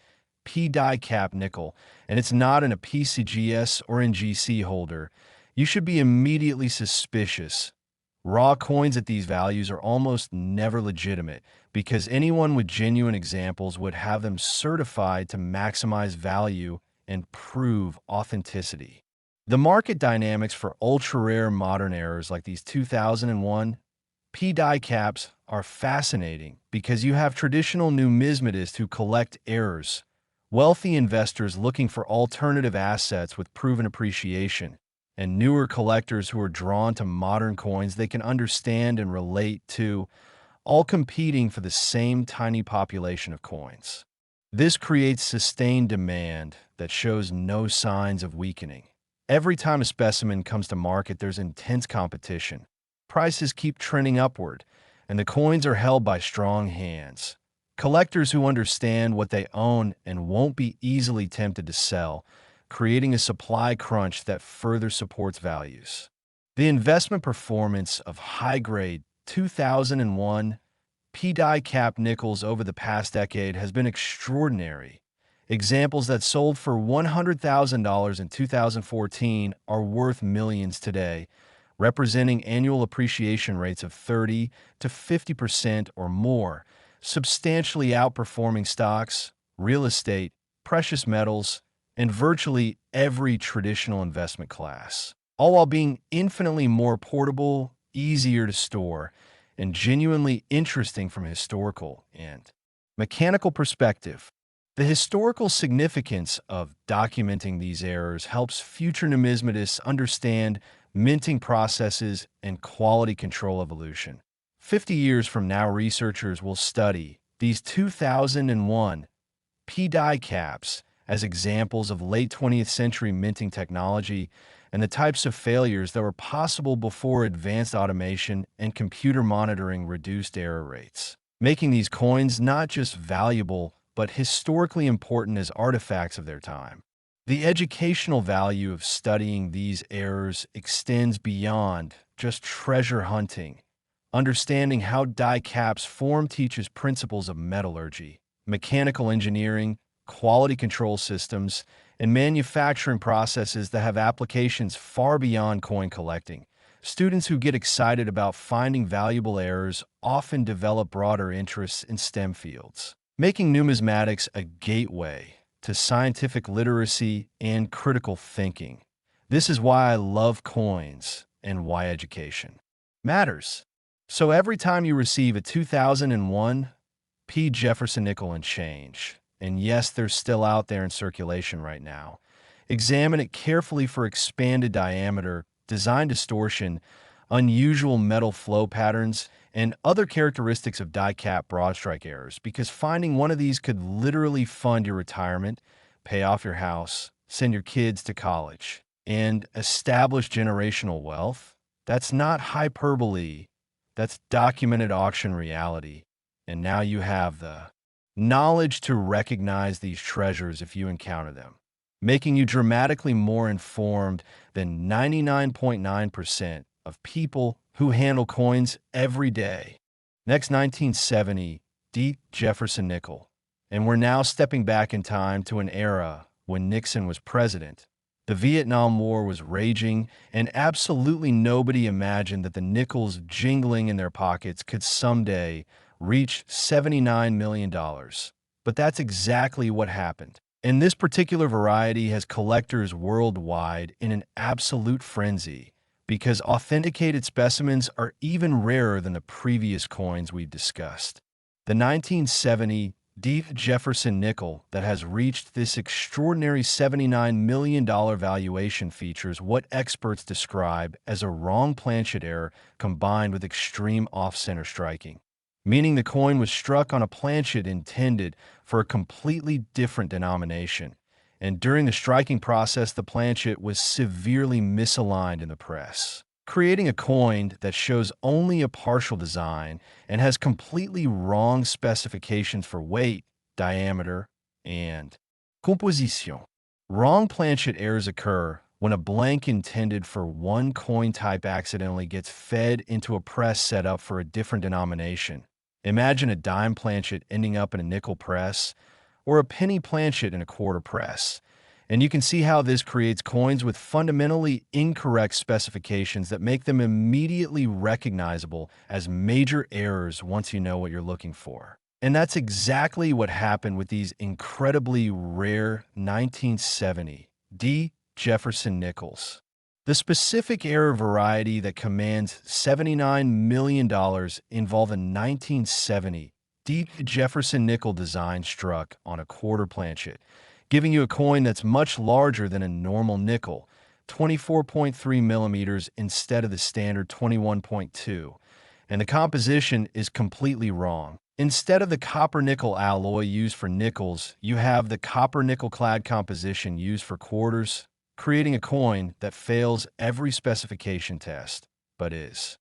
P die cap nickel, and it's not in a PCGS or NGC holder, you should be immediately suspicious. Raw coins at these values are almost never legitimate because anyone with genuine examples would have them certified to maximize value and prove authenticity. The market dynamics for ultra-rare modern errors like these 2001 P die caps are fascinating because you have traditional numismatists who collect errors, wealthy investors looking for alternative assets with proven appreciation, and newer collectors who are drawn to modern coins they can understand and relate to, all competing for the same tiny population of coins. This creates sustained demand that shows no signs of weakening. Every time a specimen comes to market, there's intense competition. Prices keep trending upward, and the coins are held by strong hands. Collectors who understand what they own and won't be easily tempted to sell, creating a supply crunch that further supports values. The investment performance of high-grade 2001 P die cap nickels over the past decade has been extraordinary. Examples that sold for $100,000 in 2014 are worth millions today, representing annual appreciation rates of 30 to 50% or more, substantially outperforming stocks, real estate, precious metals, and virtually every traditional investment class, all while being infinitely more portable, easier to store, and genuinely interesting from a historical and mechanical perspective. The historical significance of documenting these errors helps future numismatists understand minting processes and quality control evolution. 50 years from now, researchers will study these 2001 P die caps as examples of late 20th century minting technology and the types of failures that were possible before advanced automation and computer monitoring reduced error rates, making these coins not just valuable but historically important as artifacts of their time. The educational value of studying these errors extends beyond just treasure hunting. Understanding how die caps form teaches principles of metallurgy, mechanical engineering, quality control systems, and manufacturing processes that have applications far beyond coin collecting. Students who get excited about finding valuable errors often develop broader interests in STEM fields, making numismatics a gateway to scientific literacy and critical thinking. This is why I love coins and why education matters. So every time you receive a 2001 P. Jefferson nickel and change, and yes, they're still out there in circulation right now, examine it carefully for expanded diameter, design distortion, unusual metal flow patterns, and other characteristics of die cap broad strike errors, because finding one of these could literally fund your retirement, pay off your house, send your kids to college, and establish generational wealth. That's not hyperbole. That's documented auction reality. And now you have the knowledge to recognize these treasures if you encounter them, making you dramatically more informed than 99.9% of people who handle coins every day. Next, 1970, D. Jefferson nickel. And we're now stepping back in time to an era when Nixon was president. The Vietnam War was raging, and absolutely nobody imagined that the nickels jingling in their pockets could someday reach $79 million. But that's exactly what happened. And this particular variety has collectors worldwide in an absolute frenzy, because authenticated specimens are even rarer than the previous coins we discussed. The 1970 deep Jefferson nickel that has reached this extraordinary $79 million valuation features what experts describe as a wrong planchet error combined with extreme off-center striking, meaning the coin was struck on a planchet intended for a completely different denomination, and during the striking process the planchet was severely misaligned in the press, creating a coin that shows only a partial design and has completely wrong specifications for weight, diameter, and composition. Wrong planchet errors occur when a blank intended for one coin type accidentally gets fed into a press set up for a different denomination. Imagine a dime planchet ending up in a nickel press, or a penny planchet in a quarter press. And you can see how this creates coins with fundamentally incorrect specifications that make them immediately recognizable as major errors once you know what you're looking for. And that's exactly what happened with these incredibly rare 1970 D. Jefferson nickels. The specific error variety that commands $79 million involved a 1970 D. Jefferson nickel design struck on a quarter planchet, giving you a coin that's much larger than a normal nickel, 24.3 millimeters instead of the standard 21.2, and the composition is completely wrong. Instead of the copper-nickel alloy used for nickels, you have the copper-nickel clad composition used for quarters, creating a coin that fails every specification test, but is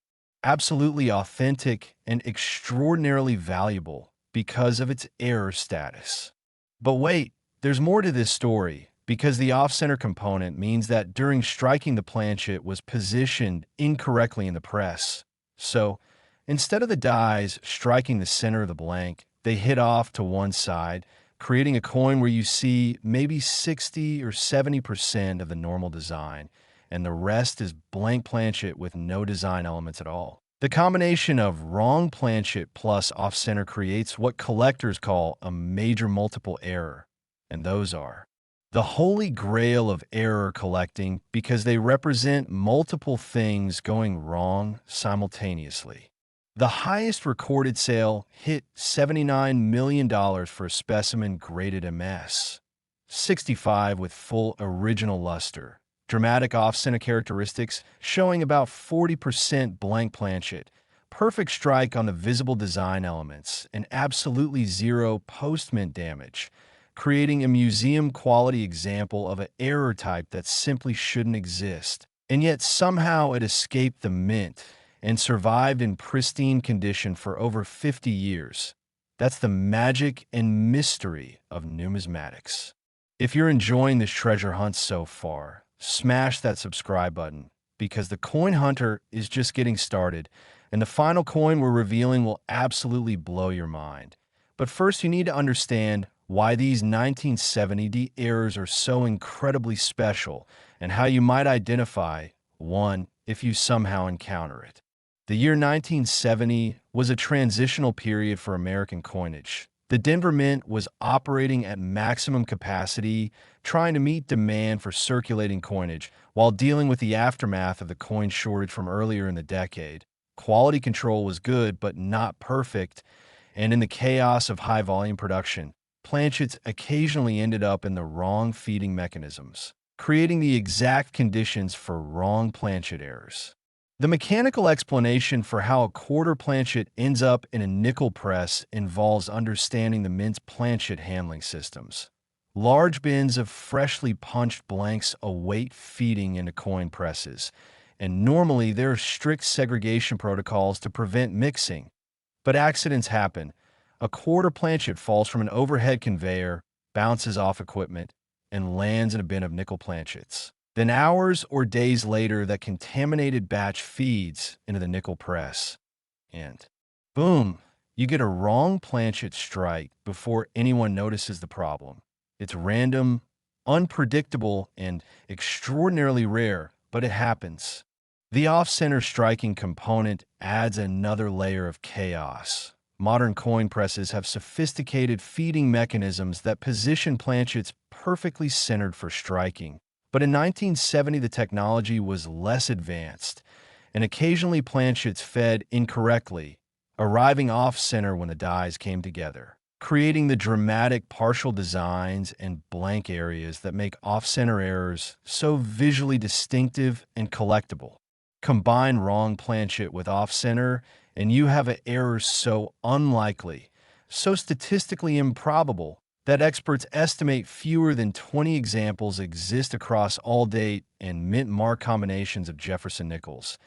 absolutely authentic and extraordinarily valuable because of its error status. But wait, there's more to this story, because the off-center component means that during striking the planchet was positioned incorrectly in the press. So, instead of the dies striking the center of the blank, they hit off to one side, creating a coin where you see maybe 60 or 70% of the normal design, and the rest is blank planchet with no design elements at all. The combination of wrong planchet plus off-center creates what collectors call a major multiple error. And those are the holy grail of error collecting because they represent multiple things going wrong simultaneously. The highest recorded sale hit $79 million for a specimen graded MS, 65 with full original luster, dramatic off-center characteristics showing about 40% blank planchet, perfect strike on the visible design elements, and absolutely zero post-mint damage, creating a museum-quality example of an error type that simply shouldn't exist. And yet somehow it escaped the mint and survived in pristine condition for over 50 years. That's the magic and mystery of numismatics. If you're enjoying this treasure hunt so far, smash that subscribe button because the coin hunter is just getting started, and the final coin we're revealing will absolutely blow your mind. But first, you need to understand why these 1970 errors are so incredibly special and how you might identify one if you somehow encounter it. The year 1970 was a transitional period for American coinage. The Denver Mint was operating at maximum capacity, trying to meet demand for circulating coinage while dealing with the aftermath of the coin shortage from earlier in the decade. Quality control was good, but not perfect, and in the chaos of high-volume production, planchets occasionally ended up in the wrong feeding mechanisms, creating the exact conditions for wrong planchet errors. The mechanical explanation for how a quarter planchet ends up in a nickel press involves understanding the mint's planchet handling systems. Large bins of freshly punched blanks await feeding into coin presses, and normally there are strict segregation protocols to prevent mixing. But accidents happen. A quarter planchet falls from an overhead conveyor, bounces off equipment, and lands in a bin of nickel planchets. Then hours or days later, that contaminated batch feeds into the nickel press. And boom, you get a wrong planchet strike before anyone notices the problem. It's random, unpredictable, and extraordinarily rare, but it happens. The off-center striking component adds another layer of chaos. Modern coin presses have sophisticated feeding mechanisms that position planchets perfectly centered for striking, But in 1970, the technology was less advanced, and occasionally planchets fed incorrectly, arriving off-center when the dies came together, creating the dramatic partial designs and blank areas that make off-center errors so visually distinctive and collectible. Combine wrong planchet with off-center, and you have an error so unlikely, so statistically improbable, that experts estimate fewer than 20 examples exist across all date and mint mark combinations of Jefferson nickels.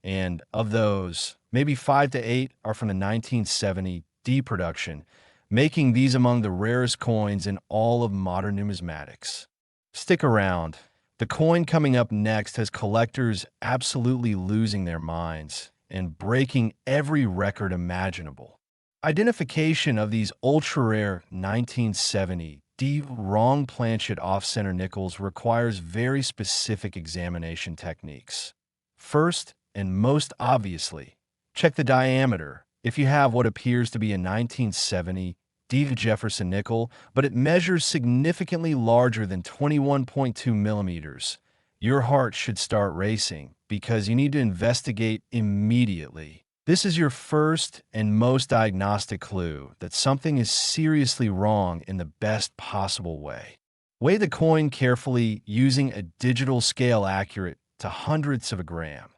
And of those, maybe 5 to 8 are from the 1970 D production, making these among the rarest coins in all of modern numismatics. Stick around. The coin coming up next has collectors absolutely losing their minds and breaking every record imaginable. Identification of these ultra-rare 1970 D wrong planchet off-center nickels requires very specific examination techniques. First, and most obviously, check the diameter. If you have what appears to be a 1970 D Jefferson nickel, but it measures significantly larger than 21.2 millimeters, your heart should start racing because you need to investigate immediately. This is your first and most diagnostic clue that something is seriously wrong in the best possible way. Weigh the coin carefully using a digital scale accurate to hundredths of a gram.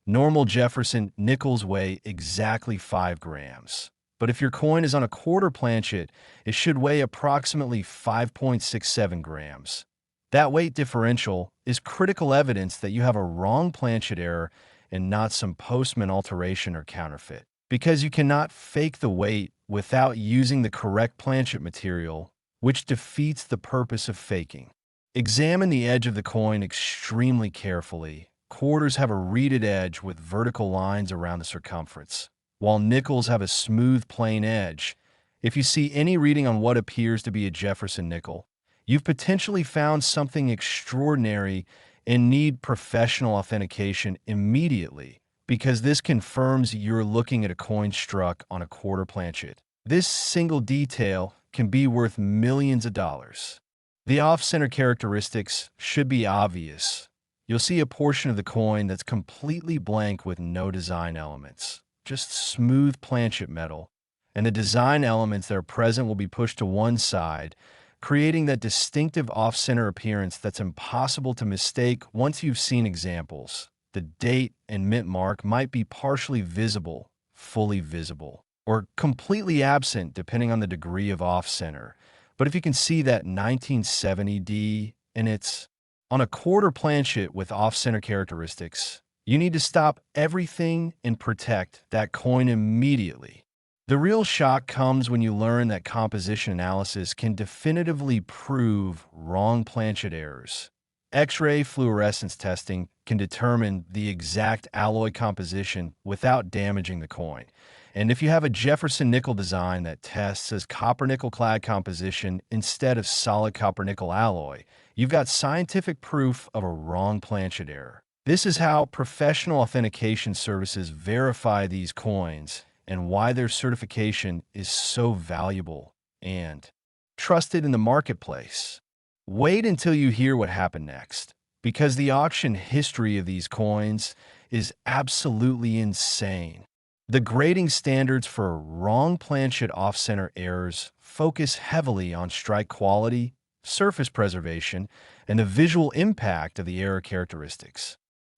Normal Jefferson nickels weigh exactly 5 grams. But if your coin is on a quarter planchet, it should weigh approximately 5.67 grams. That weight differential is critical evidence that you have a wrong planchet error and not some postman alteration or counterfeit. Because you cannot fake the weight without using the correct planchet material, which defeats the purpose of faking. Examine the edge of the coin extremely carefully. Quarters have a reeded edge with vertical lines around the circumference, while nickels have a smooth, plain edge. If you see any reading on what appears to be a Jefferson nickel, you've potentially found something extraordinary and need professional authentication immediately, because this confirms you're looking at a coin struck on a quarter planchet. This single detail can be worth millions of dollars. The off-center characteristics should be obvious. You'll see a portion of the coin that's completely blank with no design elements, just smooth planchet metal, and the design elements that are present will be pushed to one side, creating that distinctive off-center appearance that's impossible to mistake once you've seen examples. The date and mint mark might be partially visible, fully visible, or completely absent depending on the degree of off-center. But if you can see that 1970 D and it's on a quarter planchet with off-center characteristics, you need to stop everything and protect that coin immediately. The real shock comes when you learn that composition analysis can definitively prove wrong planchet errors. X-ray fluorescence testing can determine the exact alloy composition without damaging the coin. And if you have a Jefferson nickel design that tests as copper-nickel clad composition instead of solid copper-nickel alloy, you've got scientific proof of a wrong planchet error. This is how professional authentication services verify these coins and why their certification is so valuable and trusted in the marketplace. Wait until you hear what happened next, because the auction history of these coins is absolutely insane. The grading standards for wrong planchet off-center errors focus heavily on strike quality, surface preservation, and the visual impact of the error characteristics.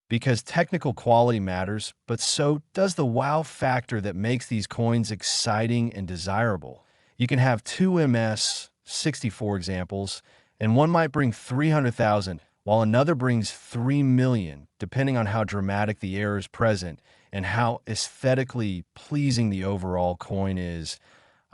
Because technical quality matters, but so does the wow factor that makes these coins exciting and desirable. You can have two MS-64 examples, and one might bring 300,000, while another brings 3 million, depending on how dramatic the error is present and how aesthetically pleasing the overall coin is.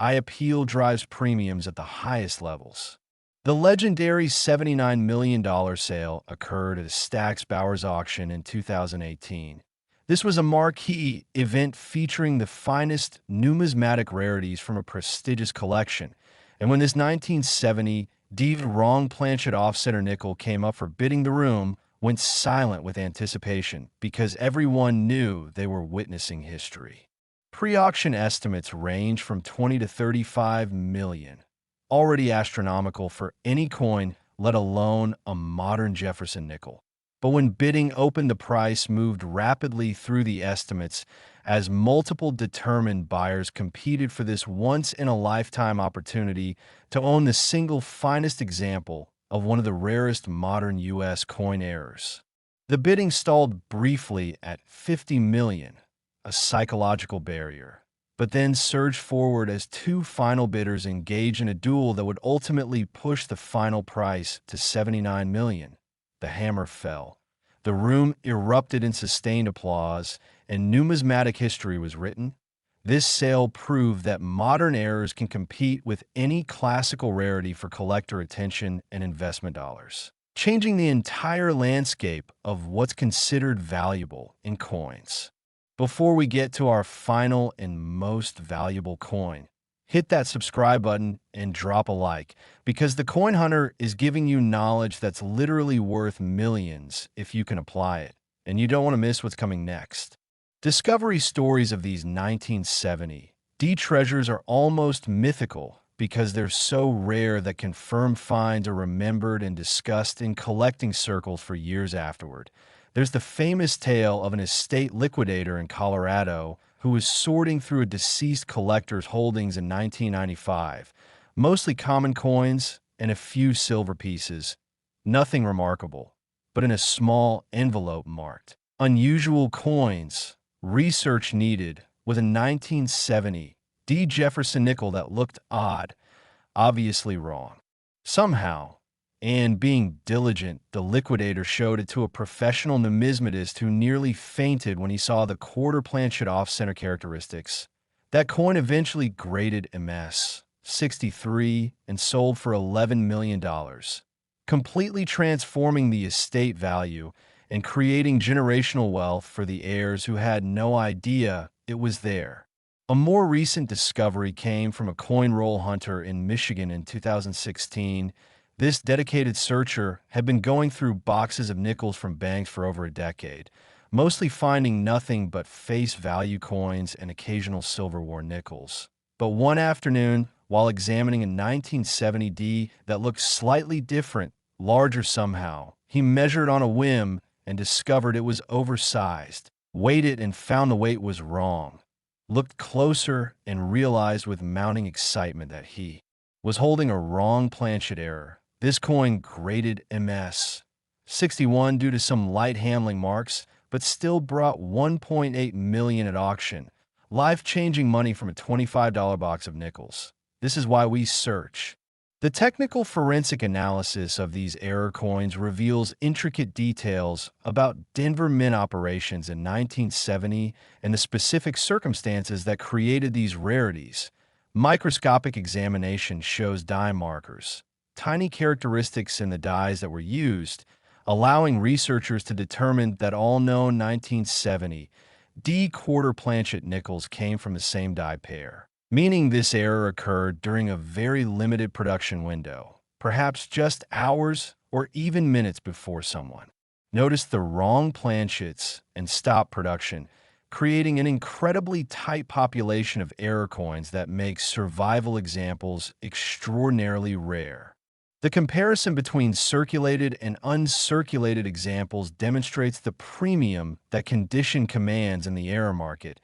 Appeal drives premiums at the highest levels. The legendary $79 million sale occurred at a Stack's Bowers auction in 2018. This was a marquee event featuring the finest numismatic rarities from a prestigious collection. And when this 1970 D wrong planchet off-center nickel came up for bidding, the room went silent with anticipation because everyone knew they were witnessing history. Pre-auction estimates range from 20 to 35 million. Already astronomical for any coin let alone a modern Jefferson nickel. But when bidding opened, the price moved rapidly through the estimates as multiple determined buyers competed for this once-in-a-lifetime opportunity to own the single finest example of one of the rarest modern U.S. coin errors. The bidding stalled briefly at 50 million, a psychological barrier, but then surged forward as two final bidders engaged in a duel that would ultimately push the final price to 79 million. The hammer fell. The room erupted in sustained applause, and numismatic history was written. This sale proved that modern errors can compete with any classical rarity for collector attention and investment dollars, changing the entire landscape of what's considered valuable in coins. Before we get to our final and most valuable coin, hit that subscribe button and drop a like, because the Coin Hunter is giving you knowledge that's literally worth millions if you can apply it, and you don't want to miss what's coming next. Discovery stories of these 1970 D treasures are almost mythical because they're so rare that confirmed finds are remembered and discussed in collecting circles for years afterward. There's the famous tale of an estate liquidator in Colorado who was sorting through a deceased collector's holdings in 1995, mostly common coins and a few silver pieces. Nothing remarkable, but in a small envelope marked "Unusual Coins, Research Needed," with a 1970 D. Jefferson nickel that looked odd, obviously wrong. Somehow, and being diligent, the liquidator showed it to a professional numismatist who nearly fainted when he saw the quarter planchet off-center characteristics. That coin eventually graded MS 63 and sold for $11 million, completely transforming the estate value and creating generational wealth for the heirs who had no idea it was there. A more recent discovery came from a coin roll hunter in Michigan in 2016. This dedicated searcher had been going through boxes of nickels from banks for over a decade, mostly finding nothing but face value coins and occasional silver-worn nickels. But one afternoon, while examining a 1970 D that looked slightly different, larger somehow, he measured on a whim and discovered it was oversized, weighed it and found the weight was wrong, looked closer and realized with mounting excitement that he was holding a wrong planchet error. This coin graded MS 61 due to some light handling marks, but still brought $1.8 million at auction, life-changing money from a $25 box of nickels. This is why we search. The technical forensic analysis of these error coins reveals intricate details about Denver Mint operations in 1970 and the specific circumstances that created these rarities. Microscopic examination shows die markers, tiny characteristics in the dies that were used, allowing researchers to determine that all known 1970 D quarter planchet nickels came from the same die pair, meaning this error occurred during a very limited production window, perhaps just hours or even minutes before someone noticed the wrong planchets and stopped production, creating an incredibly tight population of error coins that makes survival examples extraordinarily rare. The comparison between circulated and uncirculated examples demonstrates the premium that condition commands in the error market.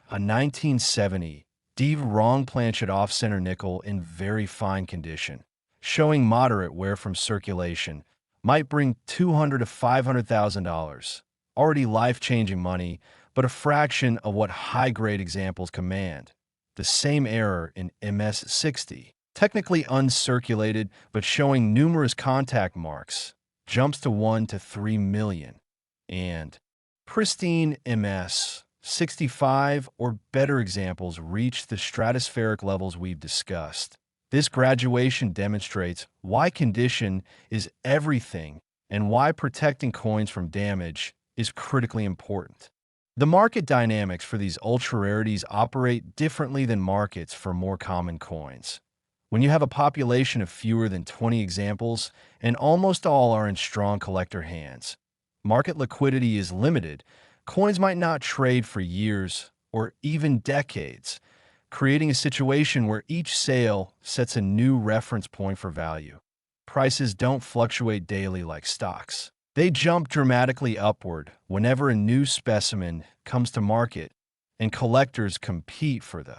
A 1970 D wrong planchet off-center nickel in very fine condition, showing moderate wear from circulation, might bring $200,000 to $500,000, already life-changing money, but a fraction of what high-grade examples command. The same error in MS 60. Technically uncirculated, but showing numerous contact marks, jumps to 1 to 3 million. And pristine MS 65 or better examples reach the stratospheric levels we've discussed. This graduation demonstrates why condition is everything and why protecting coins from damage is critically important. The market dynamics for these ultra-rarities operate differently than markets for more common coins. When you have a population of fewer than 20 examples, and almost all are in strong collector hands, market liquidity is limited. Coins might not trade for years or even decades, creating a situation where each sale sets a new reference point for value. prices don't fluctuate daily like stocks. They jump dramatically upward whenever a new specimen comes to market, and collectors compete for the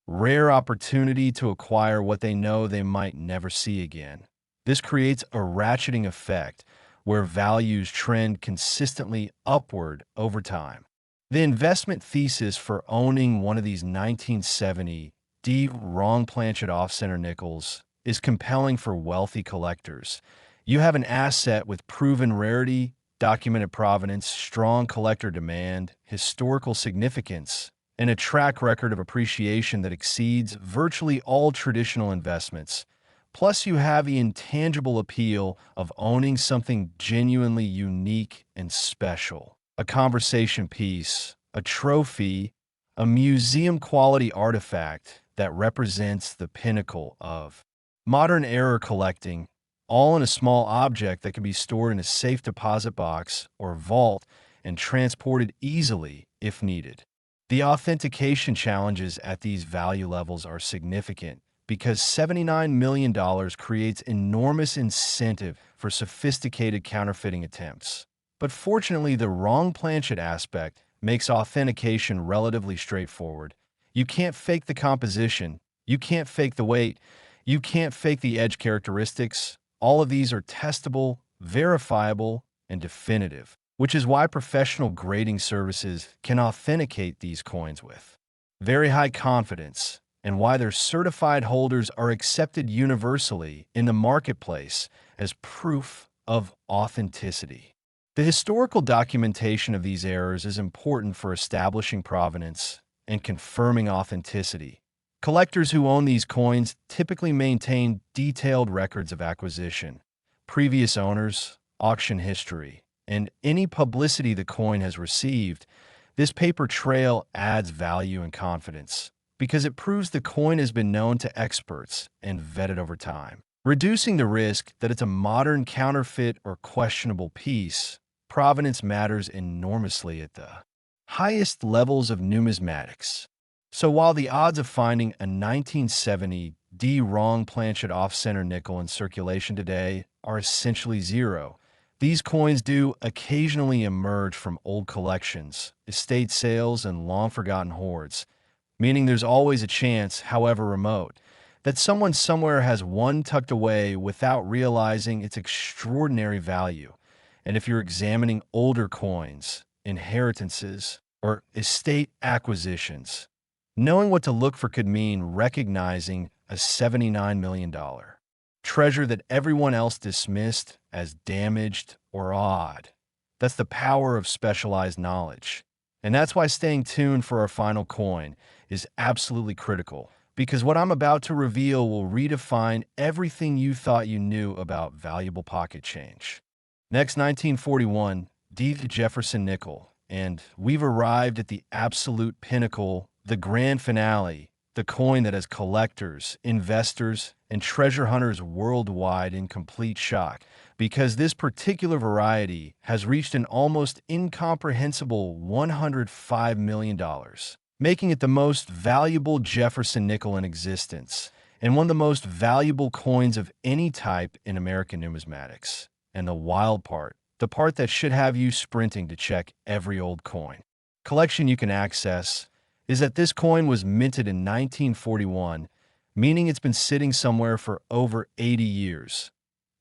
rare opportunity to acquire what they know they might never see again. This creates a ratcheting effect where values trend consistently upward over time. The investment thesis for owning one of these 1970 D wrong planchet off-center nickels is compelling for wealthy collectors. You have an asset with proven rarity, documented provenance, strong collector demand, historical significance, and a track record of appreciation that exceeds virtually all traditional investments. Plus, you have the intangible appeal of owning something genuinely unique and special. A conversation piece, a trophy, a museum-quality artifact that represents the pinnacle of modern era collecting, all in a small object that can be stored in a safe deposit box or vault and transported easily if needed. The authentication challenges at these value levels are significant because $79 million creates enormous incentive for sophisticated counterfeiting attempts. But fortunately, the wrong planchet aspect makes authentication relatively straightforward. You can't fake the composition, you can't fake the weight, you can't fake the edge characteristics. All of these are testable, verifiable, and definitive, which is why professional grading services can authenticate these coins with very high confidence, and why their certified holders are accepted universally in the marketplace as proof of authenticity. The historical documentation of these errors is important for establishing provenance and confirming authenticity. Collectors who own these coins typically maintain detailed records of acquisition, previous owners, auction history, and any publicity the coin has received. This paper trail adds value and confidence because it proves the coin has been known to experts and vetted over time, reducing the risk that it's a modern counterfeit or questionable piece. Provenance matters enormously at the highest levels of numismatics. So while the odds of finding a 1970 D wrong planchet off-center nickel in circulation today are essentially zero, these coins do occasionally emerge from old collections, estate sales, and long-forgotten hoards, meaning there's always a chance, however remote, that someone somewhere has one tucked away without realizing its extraordinary value. And if you're examining older coins, inheritances, or estate acquisitions, knowing what to look for could mean recognizing a $79 million treasure that everyone else dismissed as damaged or odd. That's the power of specialized knowledge. And that's why staying tuned for our final coin is absolutely critical, because what I'm about to reveal will redefine everything you thought you knew about valuable pocket change. Next, 1941, D. Jefferson nickel, and we've arrived at the absolute pinnacle, the grand finale, the coin that has collectors, investors, and treasure hunters worldwide in complete shock, because this particular variety has reached an almost incomprehensible $105 million, making it the most valuable Jefferson nickel in existence, and one of the most valuable coins of any type in American numismatics. And the wild part, the part that should have you sprinting to check every old coin collection you can access, is that this coin was minted in 1941, meaning it's been sitting somewhere for over 80 years,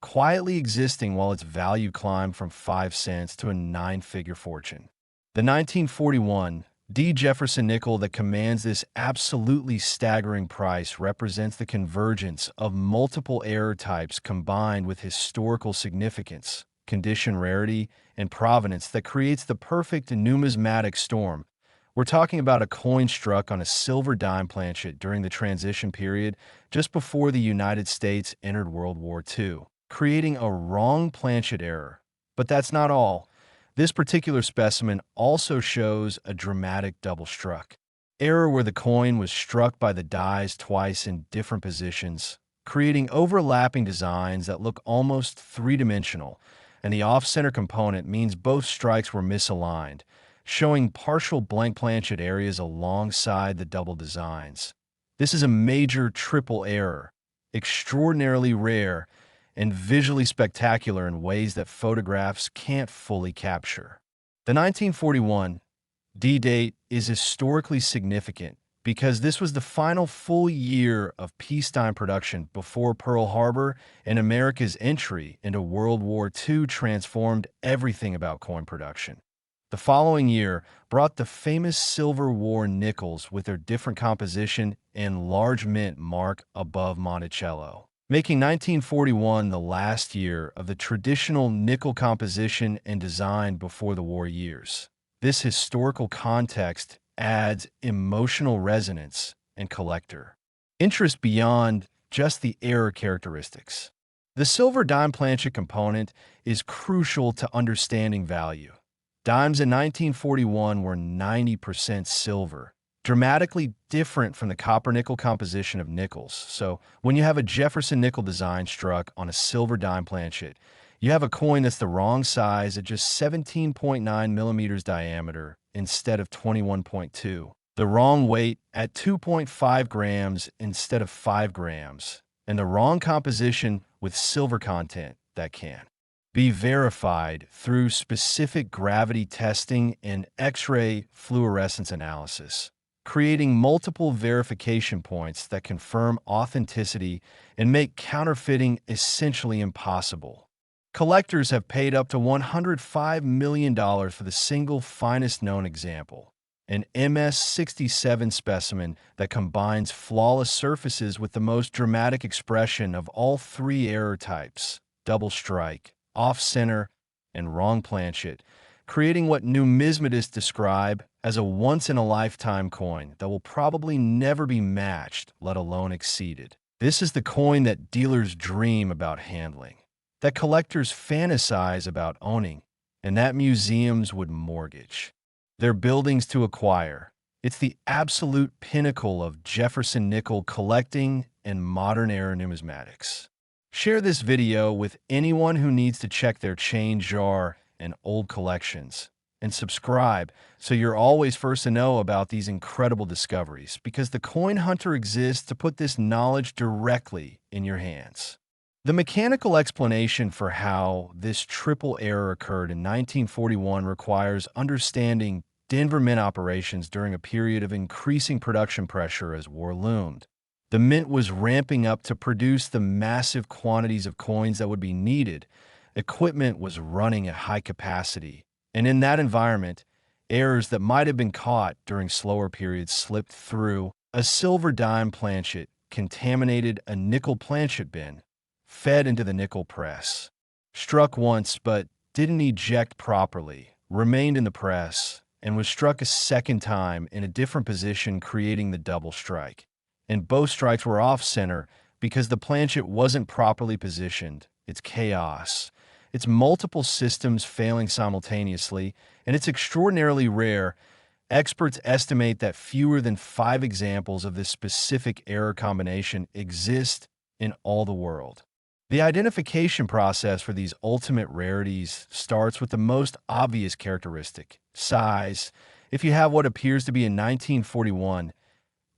quietly existing while its value climbed from 5 cents to a 9-figure fortune. The 1941 D. Jefferson nickel that commands this absolutely staggering price represents the convergence of multiple error types combined with historical significance, condition rarity, and provenance that creates the perfect numismatic storm. We're talking about a coin struck on a silver dime planchet during the transition period just before the United States entered World War II, creating a wrong planchet error. But that's not all. This particular specimen also shows a dramatic double struck error where the coin was struck by the dies twice in different positions, creating overlapping designs that look almost three-dimensional, and the off-center component means both strikes were misaligned, showing partial blank planchet areas alongside the double designs. This is a major triple error, extraordinarily rare, and visually spectacular in ways that photographs can't fully capture. The 1941 D-Date is historically significant because this was the final full year of peacetime production before Pearl Harbor, and America's entry into World War II transformed everything about coin production. The following year brought the famous Silver War nickels with their different composition and large mint mark above Monticello, making 1941 the last year of the traditional nickel composition and design before the war years. This historical context adds emotional resonance and collector interest beyond just the error characteristics. The silver dime planchet component is crucial to understanding value. Dimes in 1941 were 90% silver, dramatically different from the copper-nickel composition of nickels. So when you have a Jefferson nickel design struck on a silver dime planchet, you have a coin that's the wrong size at just 17.9 millimeters diameter instead of 21.2, the wrong weight at 2.5 grams instead of 5 grams, and the wrong composition with silver content that can be verified through specific gravity testing and X-ray fluorescence analysis, creating multiple verification points that confirm authenticity and make counterfeiting essentially impossible. Collectors have paid up to $105 million for the single finest known example, an MS-67 specimen that combines flawless surfaces with the most dramatic expression of all three error types: double strike, off-center, and wrong planchet, creating what numismatists describe as a once-in-a-lifetime coin that will probably never be matched, let alone exceeded. This is the coin that dealers dream about handling, that collectors fantasize about owning, and that museums would mortgage their buildings to acquire. It's the absolute pinnacle of Jefferson nickel collecting and modern-era numismatics. Share this video with anyone who needs to check their chain jar and old collections. And subscribe so you're always first to know about these incredible discoveries, because the Coin Hunter exists to put this knowledge directly in your hands. The mechanical explanation for how this triple error occurred in 1941 requires understanding Denver mint operations during a period of increasing production pressure as war loomed. The mint was ramping up to produce the massive quantities of coins that would be needed. Equipment was running at high capacity, and in that environment, errors that might have been caught during slower periods slipped through. A silver dime planchet contaminated a nickel planchet bin, fed into the nickel press, struck once but didn't eject properly, remained in the press, and was struck a second time in a different position, creating the double strike. And both strikes were off-center because the planchet wasn't properly positioned. It's chaos. It's multiple systems failing simultaneously, and it's extraordinarily rare. Experts estimate that fewer than 5 examples of this specific error combination exist in all the world. The identification process for these ultimate rarities starts with the most obvious characteristic: size. If you have what appears to be a 1941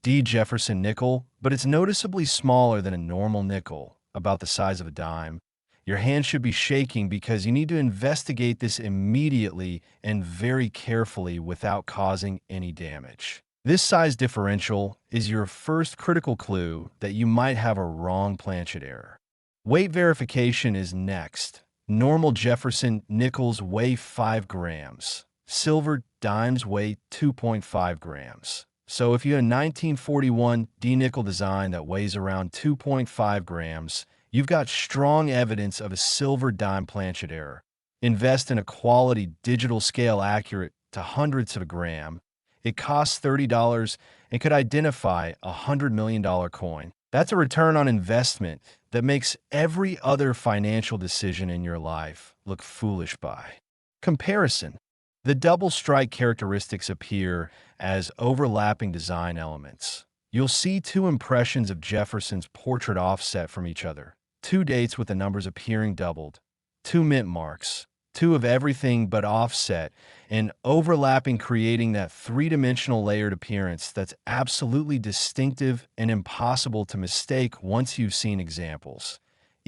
D Jefferson nickel, but it's noticeably smaller than a normal nickel, about the size of a dime, your hand should be shaking because you need to investigate this immediately and very carefully without causing any damage. This size differential is your first critical clue that you might have a wrong planchet error. Weight verification is next. Normal Jefferson nickels weigh 5 grams. Silver dimes weigh 2.5 grams. So if you have a 1941 D-nickel design that weighs around 2.5 grams, you've got strong evidence of a silver dime planchet error. Invest in a quality digital scale accurate to hundredths of a gram. It costs $30 and could identify a $100 million coin. That's a return on investment that makes every other financial decision in your life look foolish by comparison. The double strike characteristics appear as overlapping design elements. You'll see 2 impressions of Jefferson's portrait offset from each other, 2 dates with the numbers appearing doubled, 2 mint marks, 2 of everything but offset, and overlapping, creating that 3-dimensional layered appearance that's absolutely distinctive and impossible to mistake once you've seen examples.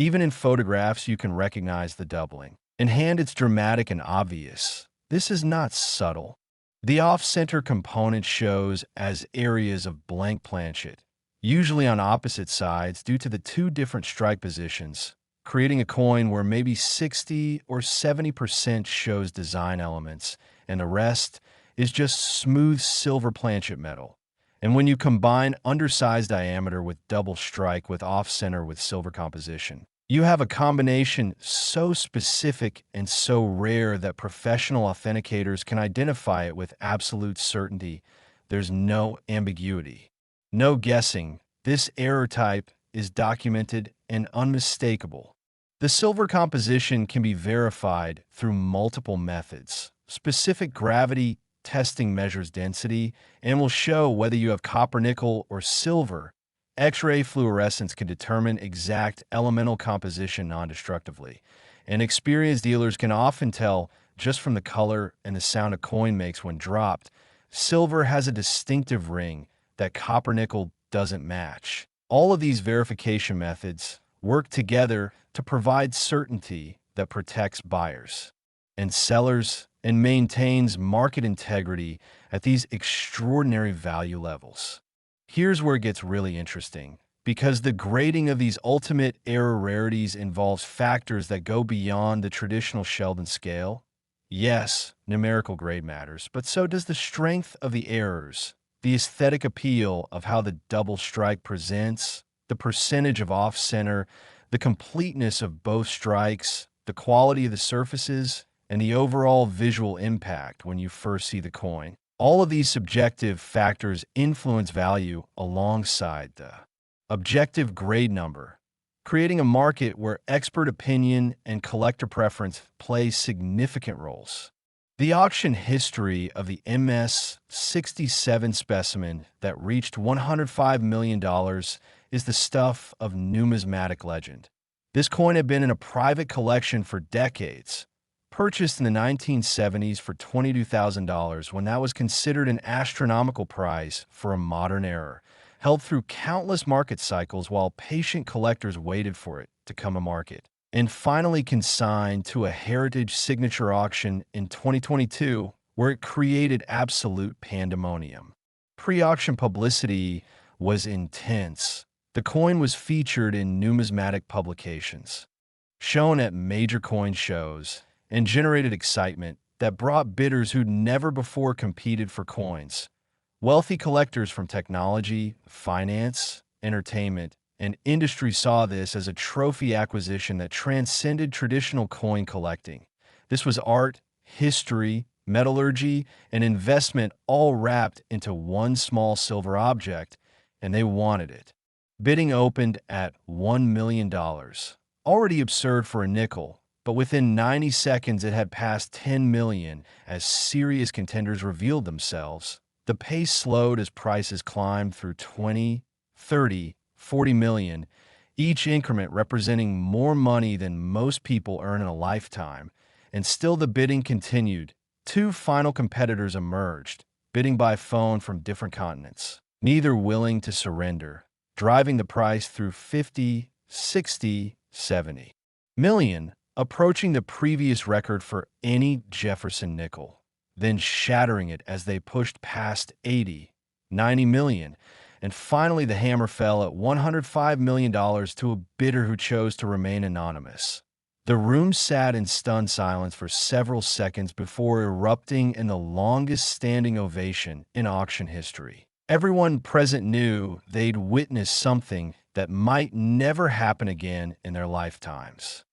Even in photographs, you can recognize the doubling. In hand, it's dramatic and obvious. This is not subtle. The off-center component shows as areas of blank planchet, usually on opposite sides due to the two different strike positions, creating a coin where maybe 60 or 70% shows design elements, and the rest is just smooth silver planchet metal. And when you combine undersized diameter with double strike with off-center with silver composition, you have a combination so specific and so rare that professional authenticators can identify it with absolute certainty. There's no ambiguity, no guessing. This error type is documented and unmistakable. The silver composition can be verified through multiple methods. Specific gravity testing measures density and will show whether you have copper, nickel, or silver. X-ray fluorescence can determine exact elemental composition non-destructively, and experienced dealers can often tell just from the color and the sound a coin makes when dropped. Silver has a distinctive ring that copper nickel doesn't match. All of these verification methods work together to provide certainty that protects buyers and sellers and maintains market integrity at these extraordinary value levels. Here's where it gets really interesting, because the grading of these ultimate error rarities involves factors that go beyond the traditional Sheldon scale. Yes, numerical grade matters, but so does the strength of the errors, the aesthetic appeal of how the double strike presents, the percentage of off-center, the completeness of both strikes, the quality of the surfaces, and the overall visual impact when you first see the coin. All of these subjective factors influence value alongside the objective grade number, creating a market where expert opinion and collector preference play significant roles. The auction history of the MS-67 specimen that reached $105 million is the stuff of numismatic legend. This coin had been in a private collection for decades, purchased in the 1970s for $22,000 when that was considered an astronomical price for a modern error, held through countless market cycles while patient collectors waited for it to come to market, and finally consigned to a heritage signature auction in 2022 where it created absolute pandemonium. Pre-auction publicity was intense. The coin was featured in numismatic publications, shown at major coin shows, and generated excitement that brought bidders who'd never before competed for coins. Wealthy collectors from technology, finance, entertainment, and industry saw this as a trophy acquisition that transcended traditional coin collecting. This was art, history, metallurgy, and investment all wrapped into one small silver object, and they wanted it. Bidding opened at $1 million, already absurd for a nickel, but within 90 seconds it had passed 10 million as serious contenders revealed themselves. The pace slowed as prices climbed through 20, 30, 40 million, each increment representing more money than most people earn in a lifetime. And still the bidding continued. Two final competitors emerged, bidding by phone from different continents, neither willing to surrender, driving the price through 50, 60, 70 million, approaching the previous record for any Jefferson nickel, then shattering it as they pushed past 80, 90 million, and finally the hammer fell at $105 million to a bidder who chose to remain anonymous. The room sat in stunned silence for several seconds before erupting in the longest standing ovation in auction history. Everyone present knew they'd witnessed something that might never happen again in their lifetimes.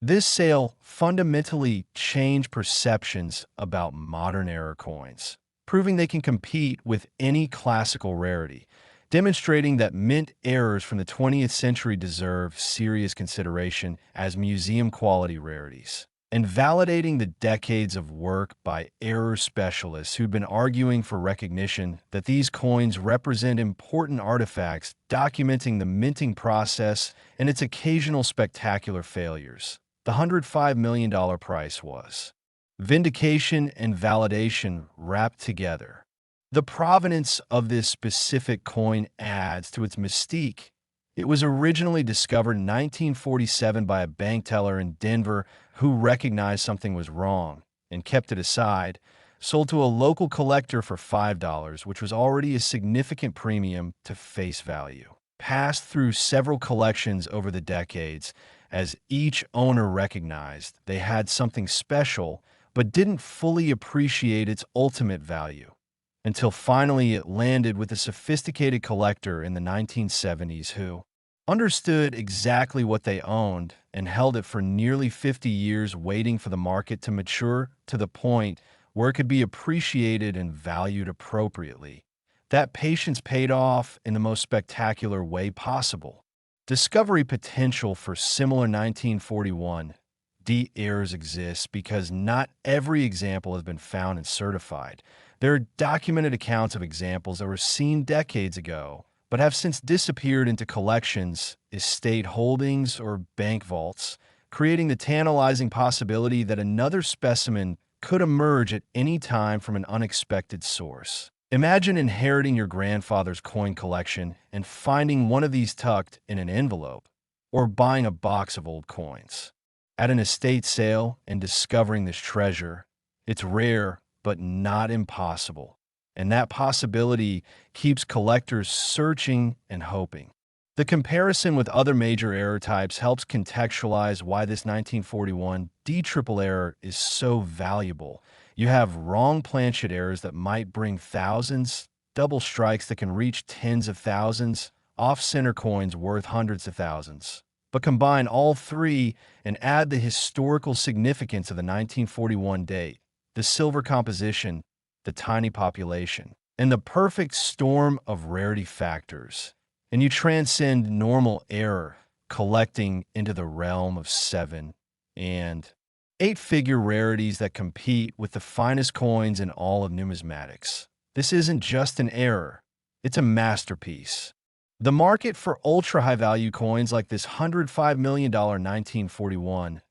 This sale fundamentally changed perceptions about modern era coins, proving they can compete with any classical rarity, demonstrating that mint errors from the 20th century deserve serious consideration as museum-quality rarities, and validating the decades of work by error specialists who've been arguing for recognition that these coins represent important artifacts documenting the minting process and its occasional spectacular failures. The $105 million price was vindication and validation wrapped together. The provenance of this specific coin adds to its mystique, It was originally discovered in 1947 by a bank teller in Denver who recognized something was wrong and kept it aside, sold to a local collector for $5, which was already a significant premium to face value. Passed through several collections over the decades, as each owner recognized they had something special but didn't fully appreciate its ultimate value, until finally it landed with a sophisticated collector in the 1970s who understood exactly what they owned and held it for nearly 50 years, waiting for the market to mature to the point where it could be appreciated and valued appropriately. That patience paid off in the most spectacular way possible. Discovery potential for similar 1941 D errors exists because not every example has been found and certified. There are documented accounts of examples that were seen decades ago, but have since disappeared into collections, estate holdings, or bank vaults, creating the tantalizing possibility that another specimen could emerge at any time from an unexpected source. Imagine inheriting your grandfather's coin collection and finding one of these tucked in an envelope, or buying a box of old coins at an estate sale and discovering this treasure. It's rare, but not impossible. And that possibility keeps collectors searching and hoping. The comparison with other major error types helps contextualize why this 1941 D triple error is so valuable. You have wrong planchet errors that might bring thousands, double strikes that can reach tens of thousands, off-center coins worth hundreds of thousands. But combine all three and add the historical significance of the 1941 date, the silver composition, the tiny population, and the perfect storm of rarity factors, and you transcend normal error, collecting into the realm of 7 and 8-figure rarities that compete with the finest coins in all of numismatics. This isn't just an error, it's a masterpiece. The market for ultra-high-value coins like this $105 million 1941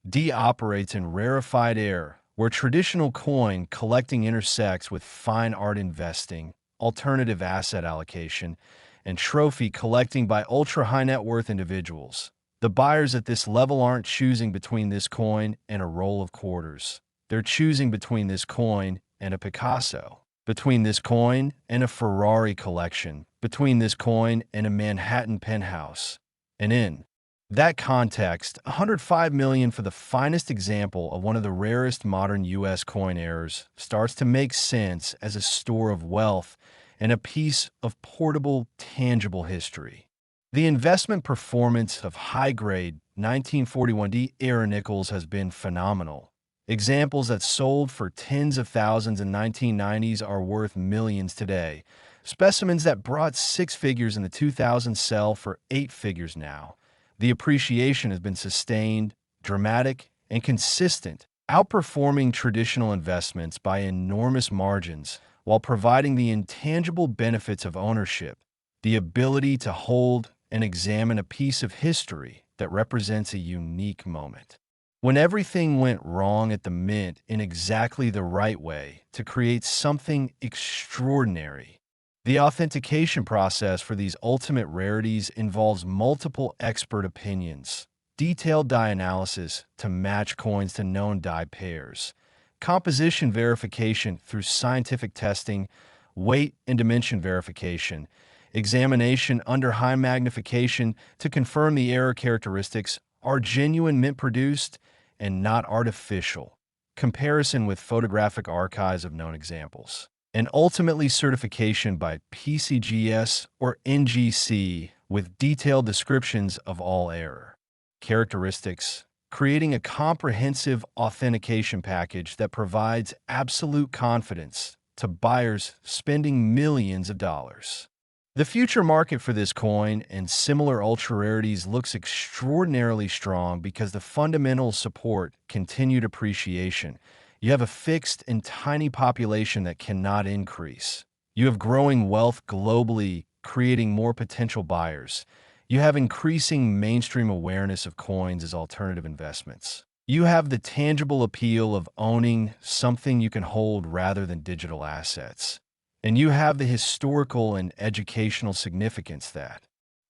D operates in rarefied air, where traditional coin collecting intersects with fine art investing, alternative asset allocation, and trophy collecting by ultra-high net worth individuals. The buyers at this level aren't choosing between this coin and a roll of quarters. They're choosing between this coin and a Picasso, between this coin and a Ferrari collection, between this coin and a Manhattan penthouse. And in that context, $105 million for the finest example of one of the rarest modern U.S. coin errors starts to make sense as a store of wealth and a piece of portable, tangible history. The investment performance of high-grade 1941 era nickels has been phenomenal. Examples that sold for tens of thousands in 1990s are worth millions today. Specimens that brought 6 figures in the 2000s sell for 8 figures now. The appreciation has been sustained, dramatic, and consistent, outperforming traditional investments by enormous margins while providing the intangible benefits of ownership, the ability to hold and examine a piece of history that represents a unique moment. When everything went wrong at the mint in exactly the right way to create something extraordinary. The authentication process for these ultimate rarities involves multiple expert opinions, detailed die analysis to match coins to known die pairs, composition verification through scientific testing, weight and dimension verification, examination under high magnification to confirm the error characteristics are genuine mint-produced and not artificial, comparison with photographic archives of known examples, and ultimately certification by PCGS or NGC with detailed descriptions of all error characteristics, creating a comprehensive authentication package that provides absolute confidence to buyers spending millions of dollars. The future market for this coin and similar ultra-rarities looks extraordinarily strong because the fundamentals support continued appreciation. You have a fixed and tiny population that cannot increase. You have growing wealth globally, creating more potential buyers. You have increasing mainstream awareness of coins as alternative investments. You have the tangible appeal of owning something you can hold rather than digital assets. And you have the historical and educational significance that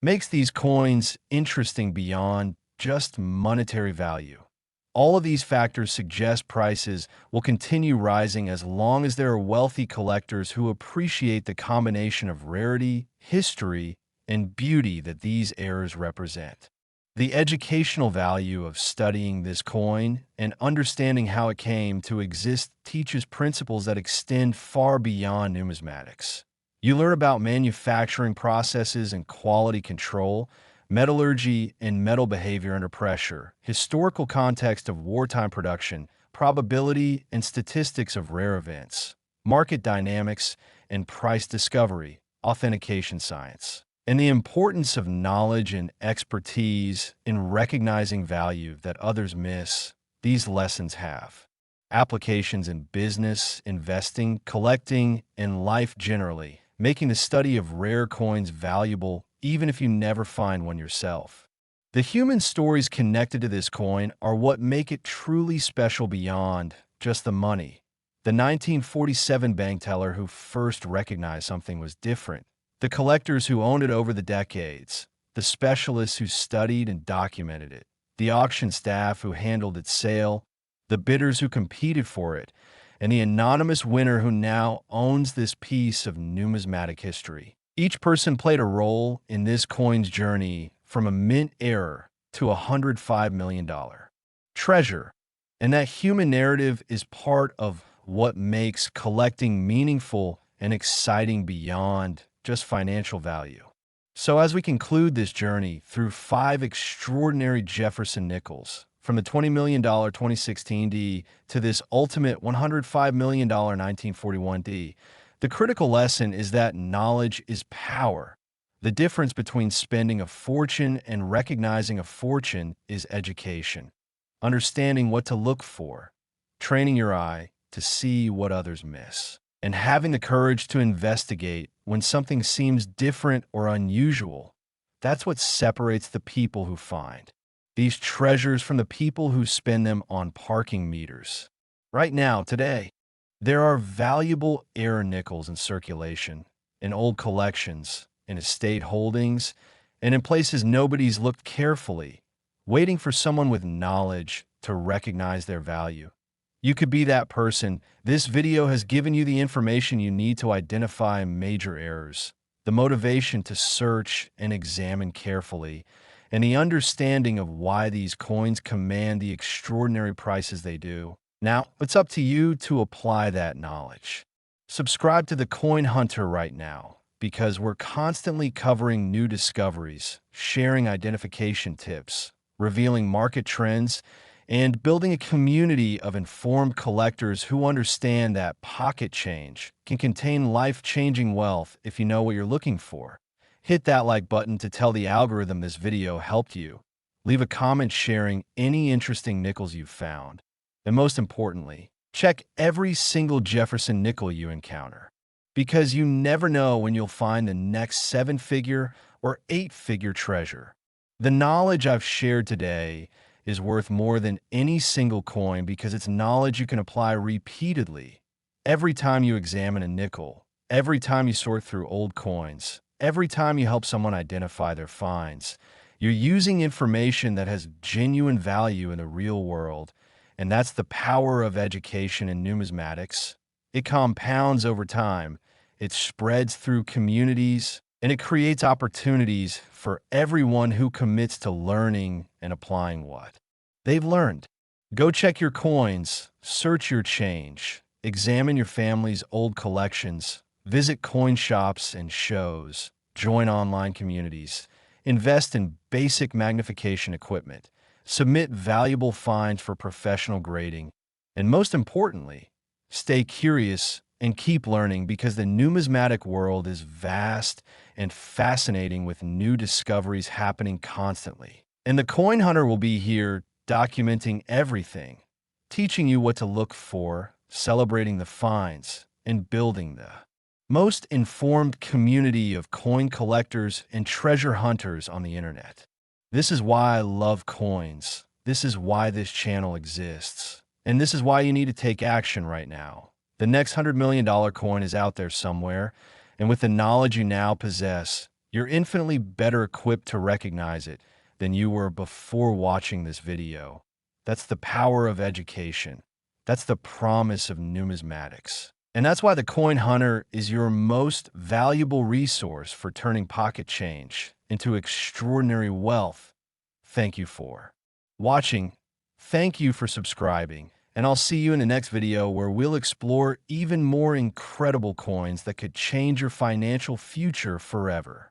makes these coins interesting beyond just monetary value. All of these factors suggest prices will continue rising as long as there are wealthy collectors who appreciate the combination of rarity, history, and beauty that these eras represent. The educational value of studying this coin and understanding how it came to exist teaches principles that extend far beyond numismatics. You learn about manufacturing processes and quality control, metallurgy and metal behavior under pressure, historical context of wartime production, probability and statistics of rare events, market dynamics and price discovery, authentication science, and the importance of knowledge and expertise in recognizing value that others miss. These lessons have applications in business, investing, collecting, and life generally, making the study of rare coins valuable even if you never find one yourself. The human stories connected to this coin are what make it truly special beyond just the money. The 1947 bank teller who first recognized something was different, the collectors who owned it over the decades, the specialists who studied and documented it, the auction staff who handled its sale, the bidders who competed for it, and the anonymous winner who now owns this piece of numismatic history. Each person played a role in this coin's journey from a mint error to a $105 million treasure. And that human narrative is part of what makes collecting meaningful and exciting beyond just financial value. So as we conclude this journey through 5 extraordinary Jefferson nickels, from the $20 million 2016 D to this ultimate $105 million 1941 D, the critical lesson is that knowledge is power. The difference between spending a fortune and recognizing a fortune is education. Understanding what to look for, training your eye to see what others miss, and having the courage to investigate when something seems different or unusual. That's what separates the people who find these treasures from the people who spend them on parking meters. Right now, today, there are valuable error nickels in circulation, in old collections, in estate holdings, and in places nobody's looked carefully, waiting for someone with knowledge to recognize their value. You could be that person. This video has given you the information you need to identify major errors, the motivation to search and examine carefully, and the understanding of why these coins command the extraordinary prices they do. Now, it's up to you to apply that knowledge. Subscribe to the Coin Hunter right now, because we're constantly covering new discoveries, sharing identification tips, revealing market trends, and building a community of informed collectors who understand that pocket change can contain life-changing wealth if you know what you're looking for. Hit that like button to tell the algorithm this video helped you. Leave a comment sharing any interesting nickels you've found. And most importantly, check every single Jefferson nickel you encounter, because you never know when you'll find the next 7-figure or 8-figure treasure. The knowledge I've shared today is worth more than any single coin because it's knowledge you can apply repeatedly. Every time you examine a nickel, every time you sort through old coins, every time you help someone identify their finds, you're using information that has genuine value in the real world. And that's the power of education in numismatics. It compounds over time, it spreads through communities, and it creates opportunities for everyone who commits to learning and applying what they've learned. Go check your coins, search your change, examine your family's old collections, visit coin shops and shows, join online communities, invest in basic magnification equipment, submit valuable finds for professional grading, and most importantly, stay curious and keep learning, because the numismatic world is vast and fascinating with new discoveries happening constantly. And the Coin Hunter will be here documenting everything, teaching you what to look for, celebrating the finds, and building the most informed community of coin collectors and treasure hunters on the internet. This is why I love coins. This is why this channel exists. And this is why you need to take action right now. The next $100 million coin is out there somewhere, and with the knowledge you now possess, You're infinitely better equipped to recognize it than you were before watching this video. That's the power of education. That's the promise of numismatics. And that's why the coin hunter is your most valuable resource for turning pocket change into extraordinary wealth. Thank you for watching. Thank you for subscribing. And I'll see you in the next video where we'll explore even more incredible coins that could change your financial future forever.